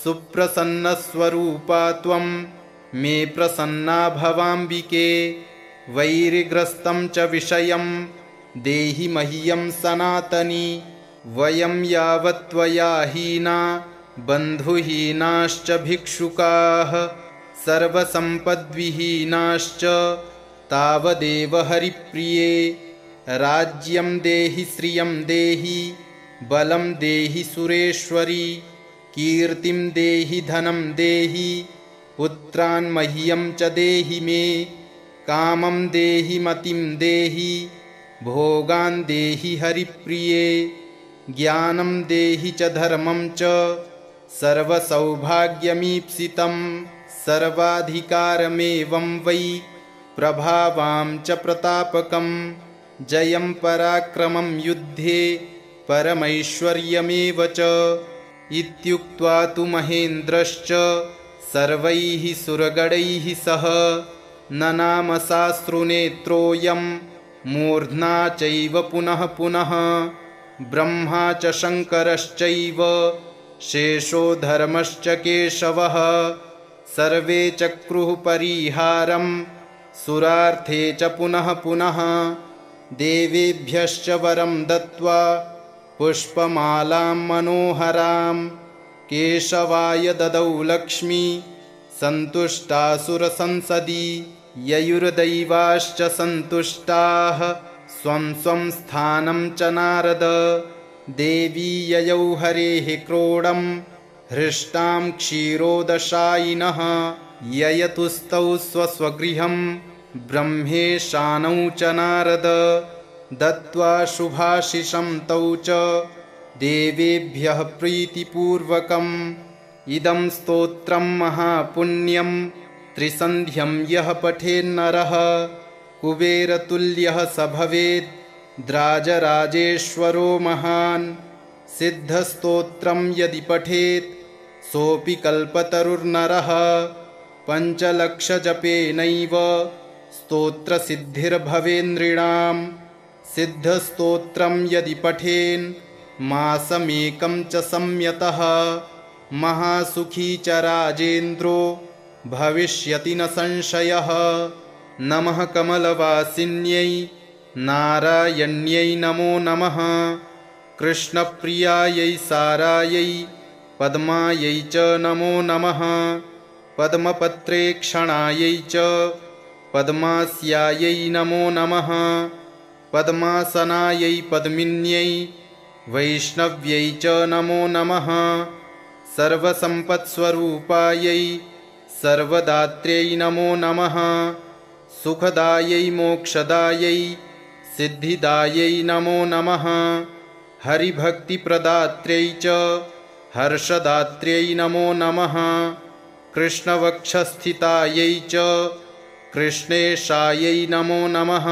सुप्रसन्नस्वरूपा त्वं मे प्रसन्ना भवाम्बिके वैरिग्रस्तं च विषयं देहि मह्यं सनातनी वयं यावत् त्वया हीना बन्धुहीनाश्च भिक्षुकाः सर्वसम्पद्विहीनाश्च तावदेव हरिप्रिये राज्यं देहि श्रियं देहि बलं देहि सुरेश्वरी कीर्तिं देहि धनं देहि पुत्रान् मह्यं च देहि मे कामं देहि मतिं देहि भोगान् देहि हरिप्रिये ज्ञानं देहि च धर्मं च सर्वसौभाग्यमीप्सितं सर्वाधिकारमेवं वै प्रभावां च प्रतापकं जयं पराक्रमं युद्धे परमैश्वर्यमेव च इत्युक्त्वा तु महेन्द्रश्च सर्वैः सुरगणैः सह ननाम साश्रुनेत्रोऽयं मूर्ध्ना चैव पुनः पुनः ब्रह्मा च शङ्करश्चैव शेषो धर्मश्च केशवः सर्वे चक्रुः परिहारं सुरार्थे च पुनः पुनः देवेभ्यश्च वरं दत्त्वा पुष्पमालां मनोहरां केशवाय ददौ लक्ष्मी सन्तुष्टासुरसंसदि ययुर्दैवाश्च सन्तुष्टाः स्वं स्वं स्थानं च नारद देवी ययौ हरेः क्रोडं हृष्टां क्षीरोदशायिनः ययतुस्तौ स्वस्वगृहं ब्रह्मेशानौ च नारद दत्त्वा शुभाशिषं तौ च देवेभ्यः प्रीतिपूर्वकम् इदं स्तोत्रं महापुण्यं त्रिसन्ध्यं यः पठेन्नरः कुबेरतुल्यः स भवेत् द्राजराजेश्वरो महान् सिद्धस्तोत्रं यदि पठेत् सोऽपि कल्पतरुर्नरः पञ्चलक्षजपेनैव स्तोत्रसिद्धिर्भवेन्नृणां सिद्धस्तोत्रं यदि पठेन् मासमेकं च संयतः महासुखी च राजेन्द्रो भविष्यति न संशयः नमः कमलवासिन्यै नारायण्यै नमो नमः। कृष्णप्रियायै सारायै पद्मायै च नमो नमः। पद्मपत्रेक्षणायै च पद्मास्यायै नमो नमः। पद्मासनायै पद्मिन्यै वैष्णव्यै च नमो नमः। सर्वसम्पत्स्वरूपायै सर्वदात्र्यै नमो नमः। सुखदायै मोक्षदायै सिद्धिदायै नमो नमः। हरिभक्तिप्रदात्र्यै च हर्षदात्र्यै नमो नमः। कृष्णवक्षस्थितायै च कृष्णेशायै नमो नमः।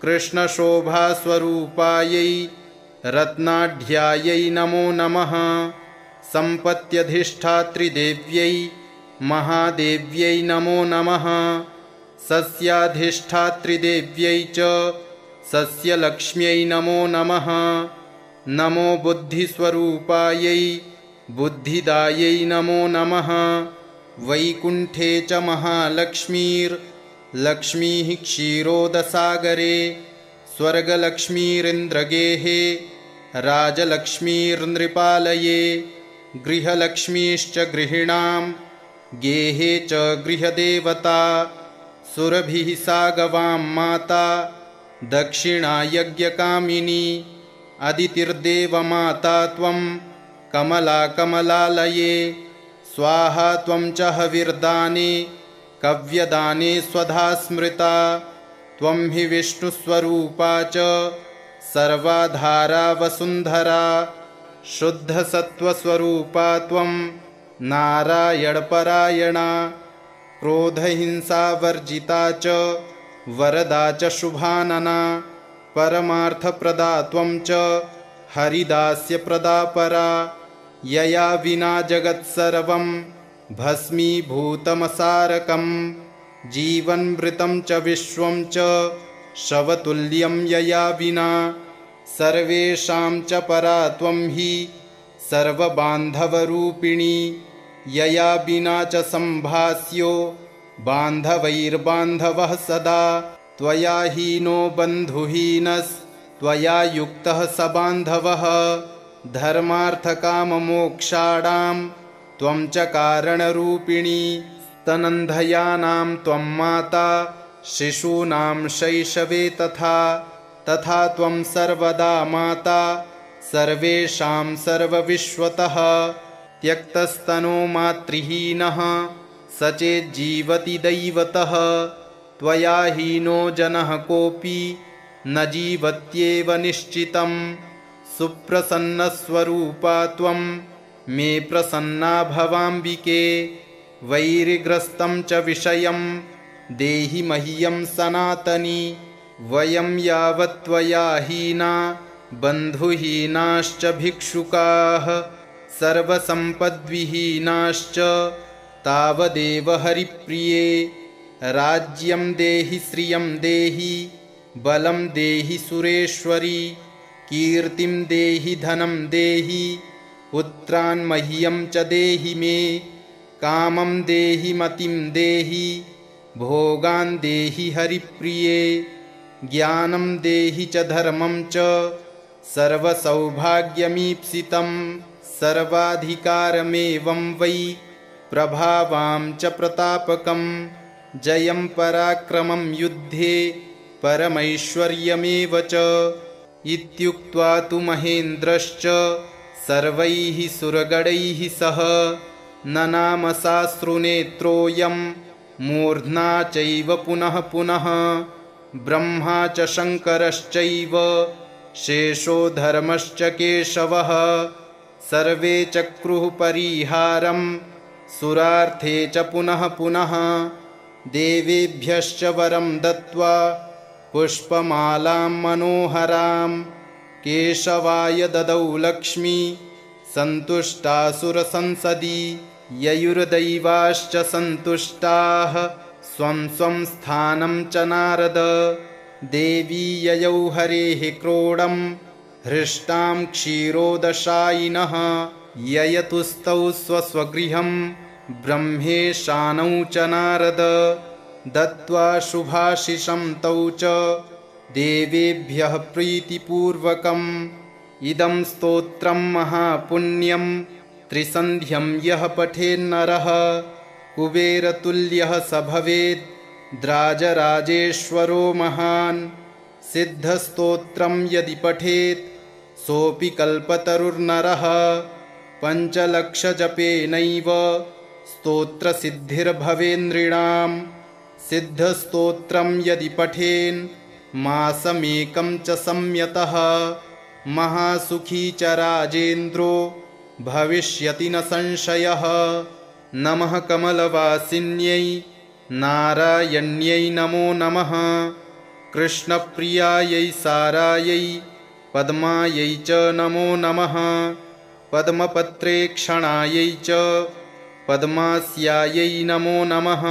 कृष्णशोभास्वरूपायै रत्नाढ्यायै नमो नमः। सम्पत्यधिष्ठात्रिदेव्यै महादेव्यै नमो नमः। सस्याधिष्ठात्रिदेव्यै च सस्यलक्ष्म्यै नमो नमः। नमो बुद्धिस्वरूपायै बुद्धिदायै नमो नमः। वैकुण्ठे च महालक्ष्मीर्लक्ष्मीः क्षीरोदसागरे स्वर्गलक्ष्मीरिन्द्रगेहे राजलक्ष्मीर्नृपालये गृहलक्ष्मीश्च गृहिणां गेहे च गृहदेवता सुरभिः सा गवां माता दक्षिणा यज्ञकामिनी अदितिर्देवमाता त्वं कमला कमलालये स्वाहा त्वं च हविर्दाने कव्यदाने स्वधा स्मृता त्वं हि विष्णुस्वरूपा च सर्वाधारा वसुन्धरा शुद्धसत्त्वस्वरूपा त्वं नारायणपरायणा क्रोधहिंसावर्जिता च वरदा च शुभानना परमार्थप्रदा त्वं च हरिदास्यप्रदा परा यया विना जगत्सर्वं भस्मीभूतमसारकं जीवन्मृतं च विश्वं च शवतुल्यं यया विना सर्वेषां च परा त्वं हि सर्वबान्धवरूपिणी यया विना च सम्भास्यो बान्धवैर्बान्धवः सदा त्वया हीनो बन्धुहीनस्त्वया युक्तः स बान्धवः धर्मार्थकाममोक्षाणां त्वं च कारणरूपिणी स्तनन्धयानां त्वं माता शिशूनां शैशवे तथा त्वं सर्वदा माता सर्वेषां सर्वविश्वतः त्यक्तस्तनो मातृहीनः स चेज्जीवति दैवतः त्वया हीनो जनः कोऽपि न जीवत्येव निश्चितं सुप्रसन्नस्वरूपा त्वं मे प्रसन्ना भवाम्बिके वैरिग्रस्तं च विषयं देहि मह्यं सनातनी वयं यावत् त्वया हीना बन्धुहीनाश्च भिक्षुकाः सर्वसम्पद्विहीनाश्च तावदेव हरिप्रिये राज्यं देहि श्रियं देहि बलं देहि सुरेश्वरी कीर्तिं देहि धनं देहि पुत्रान् मह्यं च देहि मे कामं देहि मतिं देहि भोगान् देहि हरिप्रिये ज्ञानं देहि च धर्मं च सर्वसौभाग्यमीप्सितं सर्वाधिकारमेवं वै प्रभावां च प्रतापकं जयं पराक्रमं युद्धे परमैश्वर्यमेव च इत्युक्त्वा तु महेन्द्रश्च सर्वैः सुरगणैः सह ननाम साश्रुनेत्रोऽयं मूर्ध्ना चैव पुनः पुनः ब्रह्मा च शङ्करश्चैव शेषो धर्मश्च केशवः सर्वे चक्रुः परिहारं सुरार्थे च पुनः पुनः देवेभ्यश्च वरं दत्त्वा पुष्पमालां मनोहरां केशवाय ददौ लक्ष्मी सन्तुष्टासुरसंसदि ययुर्दैवाश्च सन्तुष्टाः स्वं स्वं स्थानं च नारद देवी ययौ हरेः क्रोडं हृष्टां क्षीरोदशायिनः ययतुस्तौ स्वस्वगृहं ब्रह्मेशानौ च नारद दत्त्वा शुभाशिषं तौ च देवेभ्यः प्रीतिपूर्वकम् इदं स्तोत्रं महापुण्यं त्रिसन्ध्यं यः पठेन्नरः कुबेरतुल्यः स भवेत् द्राजराजेश्वरो महान्। सिद्धस्तोत्रं यदि पठेत् सोऽपि कल्पतरुर्नरः पञ्चलक्षजपेनैव स्तोत्रसिद्धिर्भवेन्नृणाम्। सिद्धस्तोत्रं यदि पठेन् मासमेकं च संयतः महासुखी च राजेन्द्रो भविष्यति न संशयः। नमः कमलवासिन्यै नारायण्यै नमो नमः। कृष्णप्रियायै सारायै पद्मायै च नमो नमः। पद्मपत्रेक्षणायै च पद्मास्यायै नमो नमः।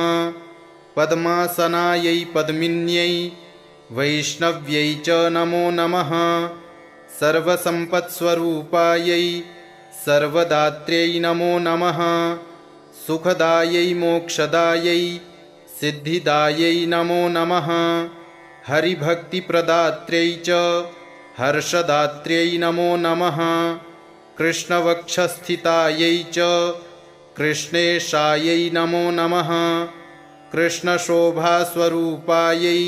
पद्मासनायै पद्मिन्यै वैष्णव्यै च नमो नमः। सर्वसम्पत्स्वरूपायै सर्वदात्र्यै नमो नमः। सुखदायै मोक्षदायै सिद्धिदायै नमो नमः। हरिभक्तिप्रदात्र्यै च हर्षदात्र्यै नमो नमः। कृष्णवक्षस्थितायै च कृष्णेशायै नमो नमः। कृष्णशोभास्वरूपायै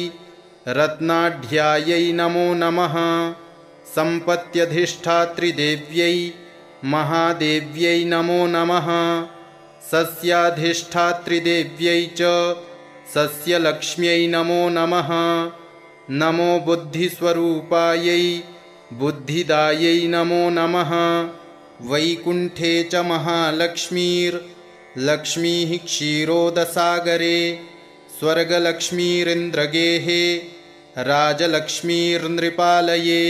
रत्नाढ्यायै नमो नमः। सम्पत्यधिष्ठात्रिदेव्यै महादेव्यै नमो नमः। सस्याधिष्ठात्रिदेव्यै च सस्यलक्ष्म्यै नमो नमः। नमो बुद्धिस्वरूपायै बुद्धिदायै नमो नमः। वैकुण्ठे च महालक्ष्मीर्लक्ष्मीः क्षीरोदसागरे स्वर्गलक्ष्मीरिन्द्रगेहे राजलक्ष्मीर्नृपालये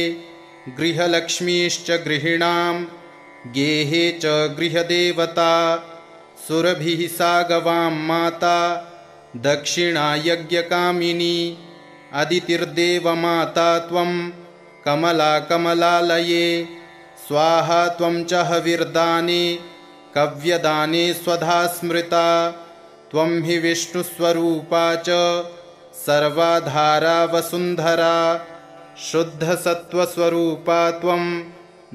गृहलक्ष्मीश्च गृहिणां गेहे च गृहदेवता सुरभिः सा गवां माता दक्षिणा यज्ञकामिनी अदितिर्देवमाता त्वं कमला कमलालये स्वाहा त्वं च हविर्दाने कव्यदाने स्वधा स्मृता त्वं हि विष्णुस्वरूपा च सर्वाधारा वसुन्धरा शुद्धसत्त्वस्वरूपा त्वं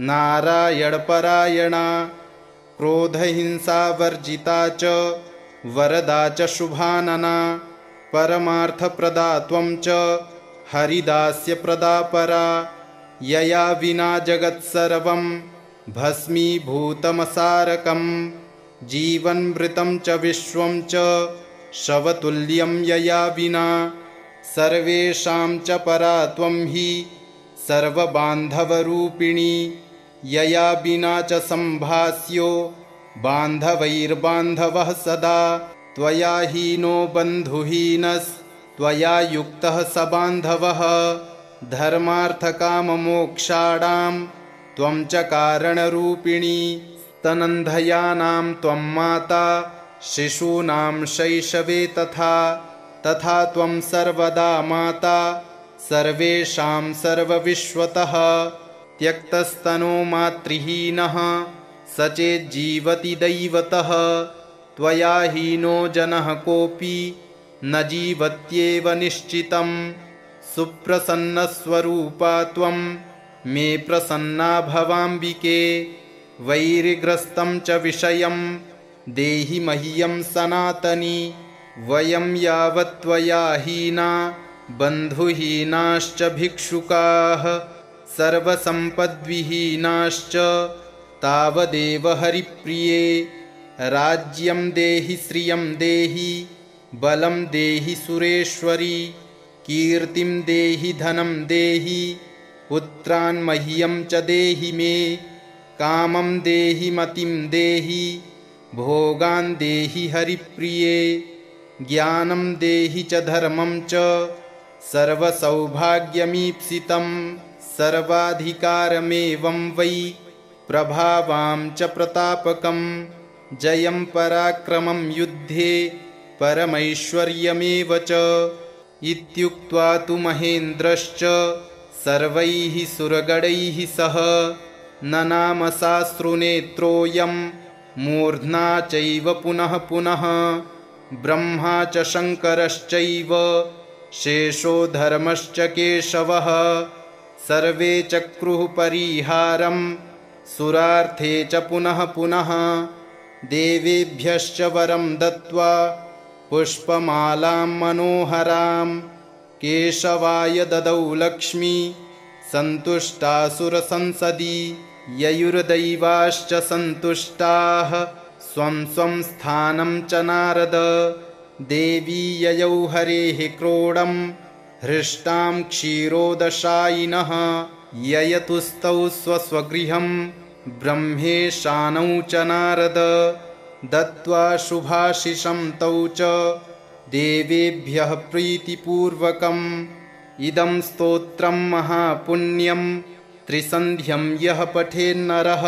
नारायणपरायणा क्रोधहिंसावर्जिता च वरदा च शुभानना परमार्थप्रदा त्वं च हरिदास्यप्रदा परा यया विना जगत्सर्वं भस्मीभूतमसारकं जीवन्मृतं च विश्वं च शवतुल्यं यया विना सर्वेषां च परा त्वं हि सर्वबान्धवरूपिणी यया विना च सम्भास्यो बान्धवैर्बान्धवः सदा त्वया हीनो बन्धुहीनस्त्वया युक्तः स बान्धवः धर्मार्थकाममोक्षाणां त्वं च कारणरूपिणी स्तनन्धयानां त्वं माता शिशूनां शैशवे तथा त्वं सर्वदा माता सर्वेषां सर्वविश्वतः त्यक्तस्तनो मातृहीनः स चेज्जीवति दैवतः त्वया हीनो जनः कोऽपि न जीवत्येव निश्चितम् सुप्रसन्नस्वरूपा त्वं मे प्रसन्ना भवाम्बिके वैरिग्रस्तं च विषयं देहि मह्यं सनातनी वयं यावत् त्वया हीना बन्धुहीनाश्च भिक्षुकाः सर्वसम्पद्विहीनाश्च तावदेव हरिप्रिये राज्यं देहि श्रियं देहि बलं देहि सुरेश्वरी कीर्तिं देहि धनं देहि पुत्रान् मह्यं च देहि मे कामं देहि मतिं देहि भोगान् देहि हरिप्रिये ज्ञानं देहि च धर्मं च सर्वसौभाग्यमीप्सितं सर्वाधिकारमेवं वै प्रभावां च प्रतापकं जयं पराक्रमं युद्धे परमैश्वर्यमेव च इत्युक्त्वा तु महेन्द्रश्च सर्वैः सुरगणैः सह ननाम साश्रुनेत्रोऽयं मूर्ध्ना चैव पुनः पुनः ब्रह्मा च शङ्करश्चैव शेषो धर्मश्च केशवः सर्वे चक्रुः परिहारं सुरार्थे च पुनः पुनः देवेभ्यश्च वरं दत्त्वा पुष्पमालां मनोहरां केशवाय ददौ लक्ष्मी सन्तुष्टासुरसंसदि ययुर्दैवाश्च सन्तुष्टाः स्वं स्वं स्थानं च नारद देवी ययौ हरेः क्रोडं हृष्टां क्षीरोदशायिनः ययतुस्तौ स्वस्वगृहं ब्रह्मेशानौ च नारद दत्त्वा शुभाशिषं तौ च देवेभ्यः प्रीतिपूर्वकम् इदं स्तोत्रं महापुण्यं त्रिसन्ध्यं यः पठेन्नरः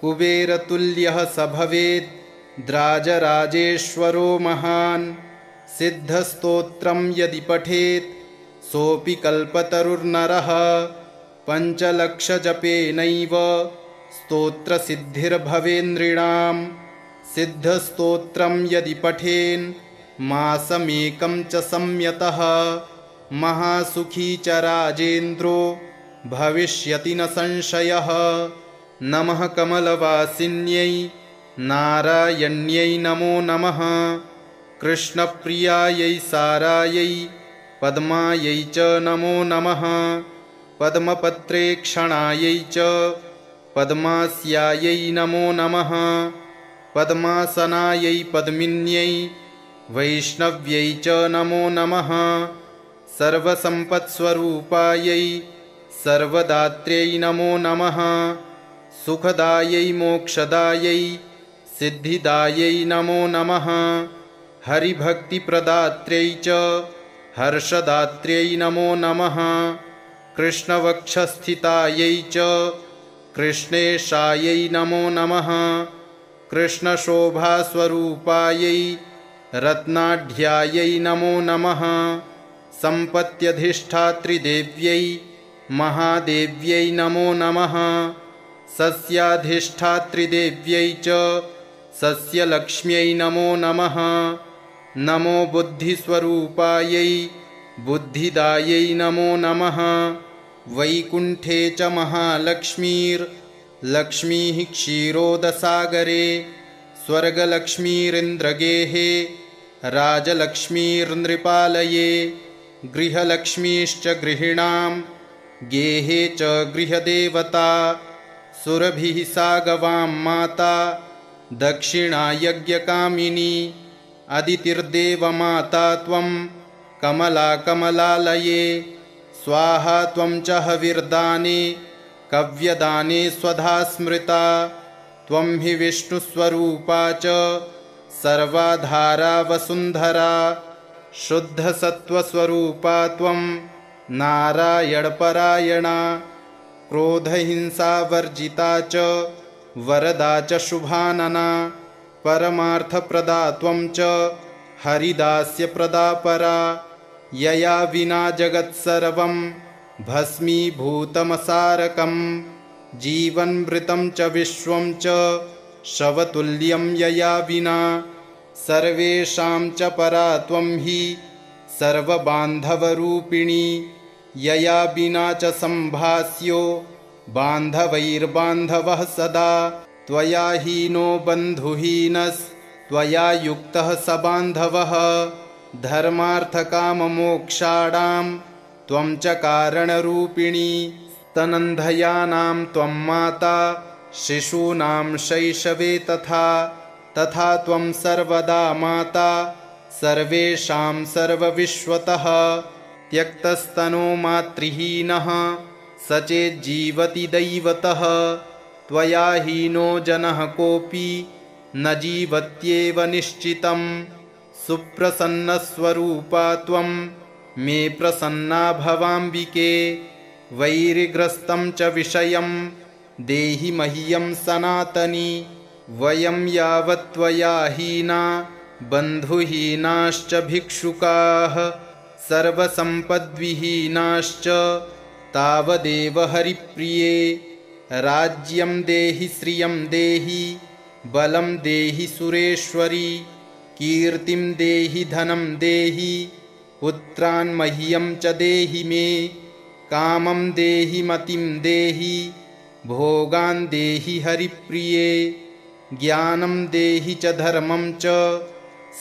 कुबेरतुल्यः स भवेत् द्राजराजेश्वरो महान् सिद्धस्तोत्रं यदि पठेत् सोऽपि कल्पतरुर्नरः पञ्चलक्षजपेनैव स्तोत्रसिद्धिर्भवेन्नृणां सिद्धस्तोत्रं यदि पठेन् मासमेकं च संयतः महासुखी च राजेन्द्रो भविष्यति न संशयः। नमः कमलवासिन्यै नारायण्यै नमो नमः कृष्णप्रियायै सारायै पद्मायै च नमो नमः पद्मपत्रेक्षणायै च पद्मास्यायै नमो नमः पद्मासनायै पद्मिन्यै वैष्णव्यै च नमो नमः सर्वसम्पत्स्वरूपायै सर्वदात्र्यै नमो नमः सुखदायै मोक्षदायै सिद्धिदायै नमो नमः हरिभक्तिप्रदात्र्यै च हर्षदात्र्यै नमो नमः कृष्णवक्षस्थितायै च कृष्णेशायै नमो नमः कृष्णशोभास्वरूपायै रत्नाढ्यायै नमो नमः सम्पत्यधिष्ठात्रिदेव्यै महादेव्यै नमो नमः सस्याधिष्ठात्रिदेव्यै च सस्यलक्ष्म्यै नमो नमः नमो बुद्धिस्वरूपायै बुद्धिदायै नमो नमः वैकुण्ठे च महालक्ष्मीर्लक्ष्मीः क्षीरोदसागरे स्वर्गलक्ष्मीरिन्द्रगेहे राजलक्ष्मीर्नृपालये गृहलक्ष्मीश्च गृहिणां गेहे च गृहदेवता सुरभिः सा गवां माता दक्षिणा यज्ञकामिनी अदितिर्देवमाता त्वं कमला कमलालये स्वाहा त्वं च हविर्दाने कव्यदाने स्वधा स्मृता त्वं हि विष्णुस्वरूपा च सर्वाधारा वसुन्धरा शुद्धसत्त्वस्वरूपा त्वं नारायणपरायणा क्रोधहिंसावर्जिता च वरदा च शुभानना परमार्थप्रदा त्वं च हरिदास्यप्रदा परा यया विना जगत्सर्वं भस्मीभूतमसारकं जीवन्मृतं च विश्वं च शवतुल्यं यया विना सर्वेषां च परा त्वं हि सर्वबान्धवरूपिणी यया विना च सम्भास्यो बान्धवैर्बान्धवः सदा त्वया हीनो बन्धुहीनस्त्वया युक्तः स बान्धवः धर्मार्थकाममोक्षाणां त्वं च कारणरूपिणी स्तनन्धयानां त्वं माता शिशूनां शैशवे तथा त्वं सर्वदा माता सर्वेषां सर्वविश्वतः त्यक्तस्तनो मातृहीनः स चेज्जीवति दैवतः त्वया हीनो जनः कोऽपि न जीवत्येव निश्चितं सुप्रसन्नस्वरूपा त्वं मे प्रसन्ना भवाम्बिके वैरिग्रस्तं च विषयं देहि मह्यं सनातनी वयं यावत् त्वया हीना बन्धुहीनाश्च भिक्षुकाः सर्वसम्पद्विहीनाश्च तावदेव हरिप्रिये राज्यं देहि श्रियं देहि बलं देहि सुरेश्वरी कीर्तिं देहि धनं देहि पुत्रान् मह्यं च देहि मे, कामं देहि मतिं देहि, भोगान् देहि हरिप्रिये, ज्ञानं देहि च धर्मं च,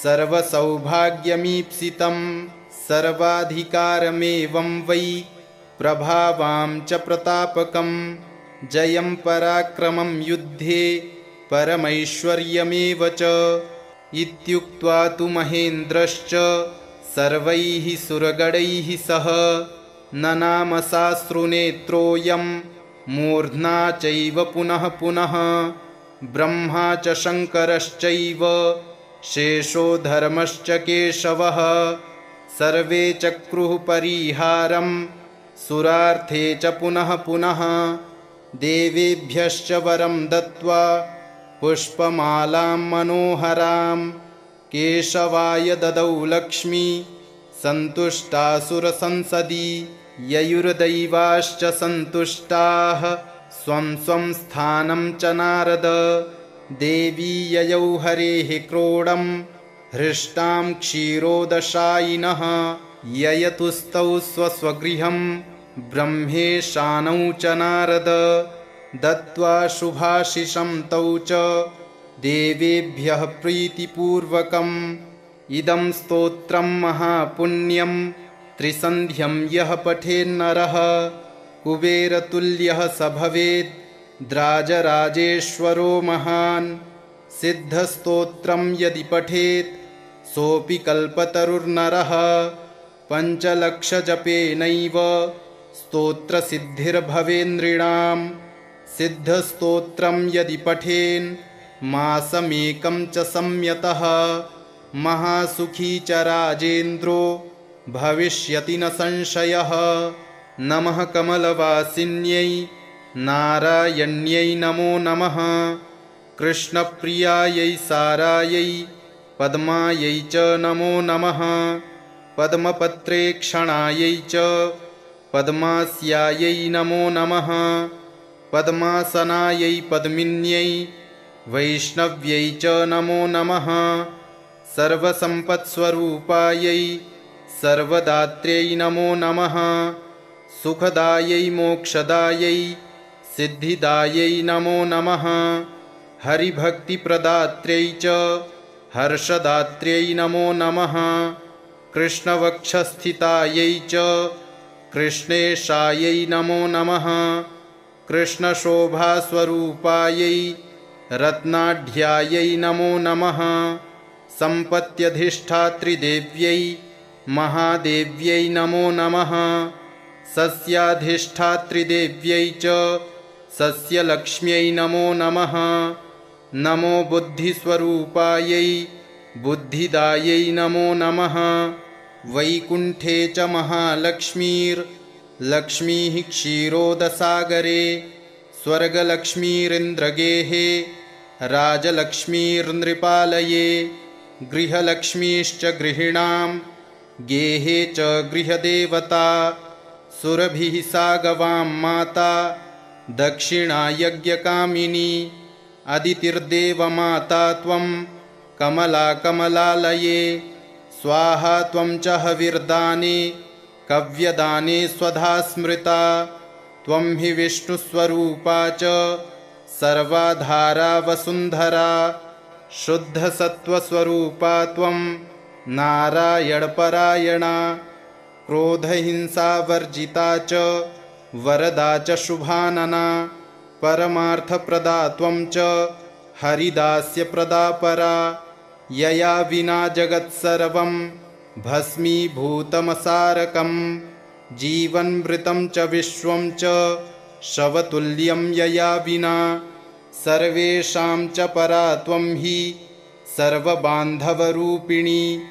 सर्वसौभाग्यमीप्सितं, सर्वाधिकारमेवं वै प्रभावां च प्रतापकं, जयं पराक्रमं युद्धे परमैश्वर्यमेव च। इत्युक्त्वा तु महेन्द्रश्च सर्वैः सुरगणैः सह ननाम साश्रुनेत्रोऽयं मूर्ध्ना चैव पुनः पुनः। ब्रह्मा च शङ्करश्चैव शेषो धर्मश्च केशवः, सर्वे चक्रुः परिहारं सुरार्थे च पुनः पुनः। देवेभ्यश्च वरं दत्त्वा पुष्पमालां मनोहरां, केशवाय ददौ लक्ष्मी सन्तुष्टासुरसंसदि। ययुर्दैवाश्च सन्तुष्टाः स्वं स्वं स्थानं च नारद, देवी ययौ हरेः क्रोडं हृष्टां क्षीरोदशायिनः। ययतुस्तौ स्वस्वगृहं ब्रह्मेशानौ च नारद, दत्त्वा शुभाशिषं तौ च देवेभ्यः प्रीतिपूर्वकम्। इदं स्तोत्रं महापुण्यं त्रिसन्ध्यं यः पठेन्नरः, कुबेरतुल्यः स भवेत् द्राजराजेश्वरो महान्। सिद्धस्तोत्रं यदि पठेत् सोऽपि कल्पतरुर्नरः, पञ्चलक्षजपेनैव स्तोत्रसिद्धिर्भवेन्नृणां। सिद्धस्तोत्रं यदि पठेन् मासमेकं च संयतः, महासुखी च राजेन्द्रो भविष्यति न संशयः। नमः कमलवासिन्यै नारायण्यै नमो नमः, कृष्णप्रियायै सारायै पद्मायै च नमो नमः, पद्मपत्रेक्षणायै च पद्मास्यायै नमो नमः, पद्मासनायै पद्मिन्यै वैष्णव्यै च नमो नमः, सर्वसम्पत्स्वरूपायै सर्वदात्र्यै नमो नमः, सुखदायै मोक्षदायै सिद्धिदायै नमो नमः, हरिभक्तिप्रदात्र्यै च हर्षदात्र्यै नमो नमः, कृष्णवक्षस्थितायै च कृष्णेशायै नमो नमः, कृष्णशोभास्वरूपायै रत्नाढ्यायै नमो नमः, सम्पत्यधिष्ठात्रिदेव्यै महादेव्यै नमो नमः, सस्याधिष्ठात्रिदेव्यै च सस्यलक्ष्म्यै नमो नमः, नमो बुद्धिस्वरूपायै बुद्धिदायै नमो नमः, वैकुण्ठे च महालक्ष्मीर्लक्ष्मीः क्षीरोदसागरे, स्वर्गलक्ष्मीरिन्द्रगेहे राजलक्ष्मीर्नृपालये, गृहलक्ष्मीश्च गृहिणां गेहे च गृहदेवता, सुरभिः सा गवां माता दक्षिणा यज्ञकामिनी, अदितिर्देवमाता त्वं कमला कमलालये, स्वाहा त्वं च हविर्दाने कव्यदाने स्वधा स्मृता, त्वं हि विष्णुस्वरूपा च सर्वाधारा वसुन्धरा, शुद्धसत्त्वस्वरूपा त्वं नारायणपरायणा, क्रोधहिंसावर्जिता च वरदा च शुभानना, परमार्थप्रदा त्वं च हरिदास्यप्रदा परा, यया विना जगत्सर्वं भस्मीभूतमसारकं, जीवन्मृतं च विश्वं च शवतुल्यं यया विना, सर्वेषां च परा त्वं हि सर्वबान्धवरूपिणी,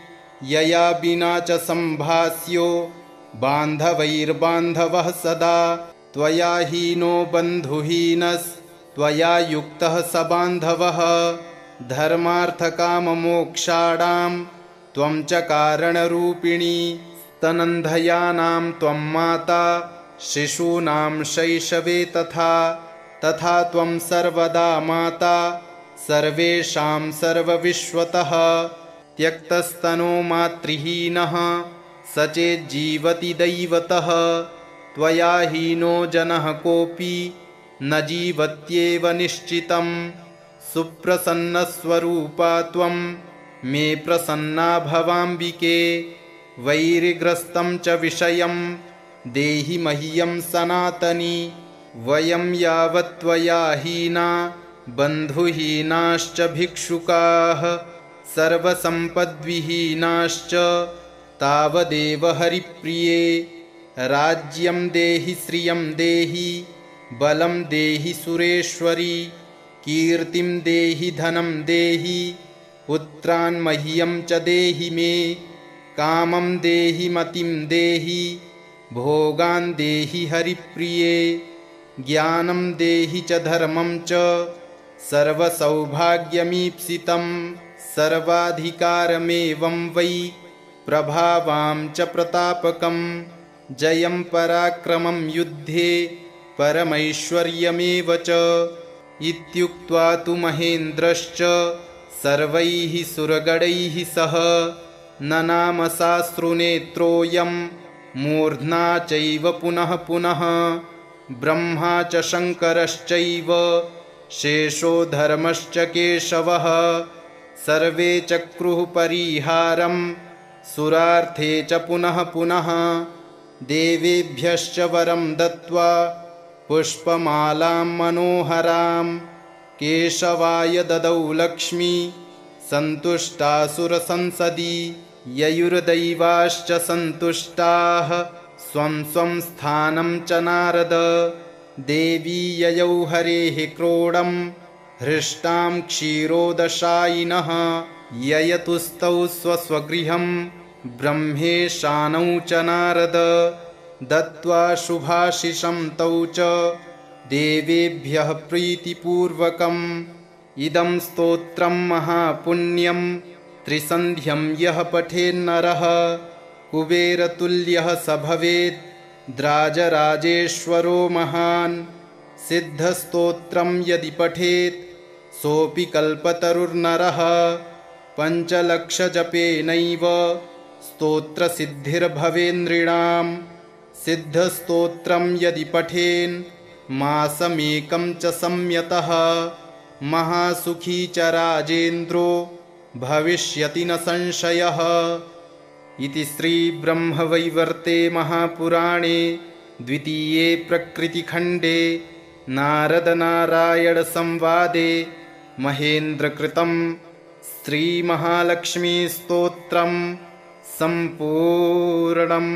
यया विना च सम्भास्यो बान्धवैर्बान्धवः सदा, त्वया हीनो बन्धुहीनस्त्वया युक्तः स बान्धवः, धर्मार्थकाममोक्षाणां त्वं च कारणरूपिणी, स्तनन्धयानां त्वं माता शिशूनां शैशवे तथा, तथा त्वं सर्वदा माता सर्वेषां सर्वविश्वतः, त्यक्तस्तनो मातृहीनः स चेज्जीवति दैवतः त्वया हीनो जनः कोऽपि न जीवत्येव निश्चितम् सुप्रसन्नस्वरूपा त्वं मे प्रसन्ना भवाम्बिके वैरिग्रस्तं च विषयं देहि मह्यं सनातनी वयं यावत् त्वया हीना बन्धुहीनाश्च भिक्षुकाः सर्वसम्पद्विहीनाश्च तावदेव हरिप्रिये राज्यं देहि श्रियं देहि बलं देहि सुरेश्वरी कीर्तिं देहि धनं देहि पुत्रान् मह्यं च देहि मे कामं देहि मतिं देहि भोगान् देहि हरिप्रिये ज्ञानं देहि च धर्मं च सर्वसौभाग्यमीप्सितं सर्वाधिकारमेवं वै प्रभावां च प्रतापकं जयं पराक्रमं युद्धे परमैश्वर्यमेव च इत्युक्त्वा तु महेन्द्रश्च सर्वैः सुरगणैः सह ननाम साश्रुनेत्रोऽयं मूर्ध्ना चैव पुनः पुनः ब्रह्मा च शङ्करश्चैव शेषो धर्मश्च केशवः सर्वे चक्रुः परिहारं सुरार्थे च पुनः पुनः देवेभ्यश्च वरं दत्त्वा पुष्पमालां मनोहरां केशवाय ददौ लक्ष्मी सन्तुष्टासुरसंसदि ययुर्दैवाश्च सन्तुष्टाः स्वं स्वं स्थानं च नारद देवी ययौ हरेः क्रोडं हृष्टां क्षीरोदशायिनः ययतुस्तौ स्वस्वगृहं ब्रह्मेशानौ च नारद दत्त्वा शुभाशिषं तौ च देवेभ्यः प्रीतिपूर्वकम् इदं स्तोत्रं महापुण्यं त्रिसन्ध्यं यः पठेन्नरः कुबेरतुल्यः स भवेत् द्राजराजेश्वरो महान् सिद्धस्तोत्रं यदि पठेत् सोऽपि कल्पतरुर्नरः पञ्चलक्षजपेनैव स्तोत्रसिद्धिर्भवेन्नृणां सिद्धस्तोत्रं यदि पठेन् मासमेकं च संयतः महासुखी च राजेन्द्रो भविष्यति न संशयः। इति श्रीब्रह्मवैवर्ते महापुराणे द्वितीये प्रकृतिखण्डे नारदनारायणसंवादे महेन्द्रकृतं श्रीमहालक्ष्मीस्तोत्रं सम्पूर्णम्।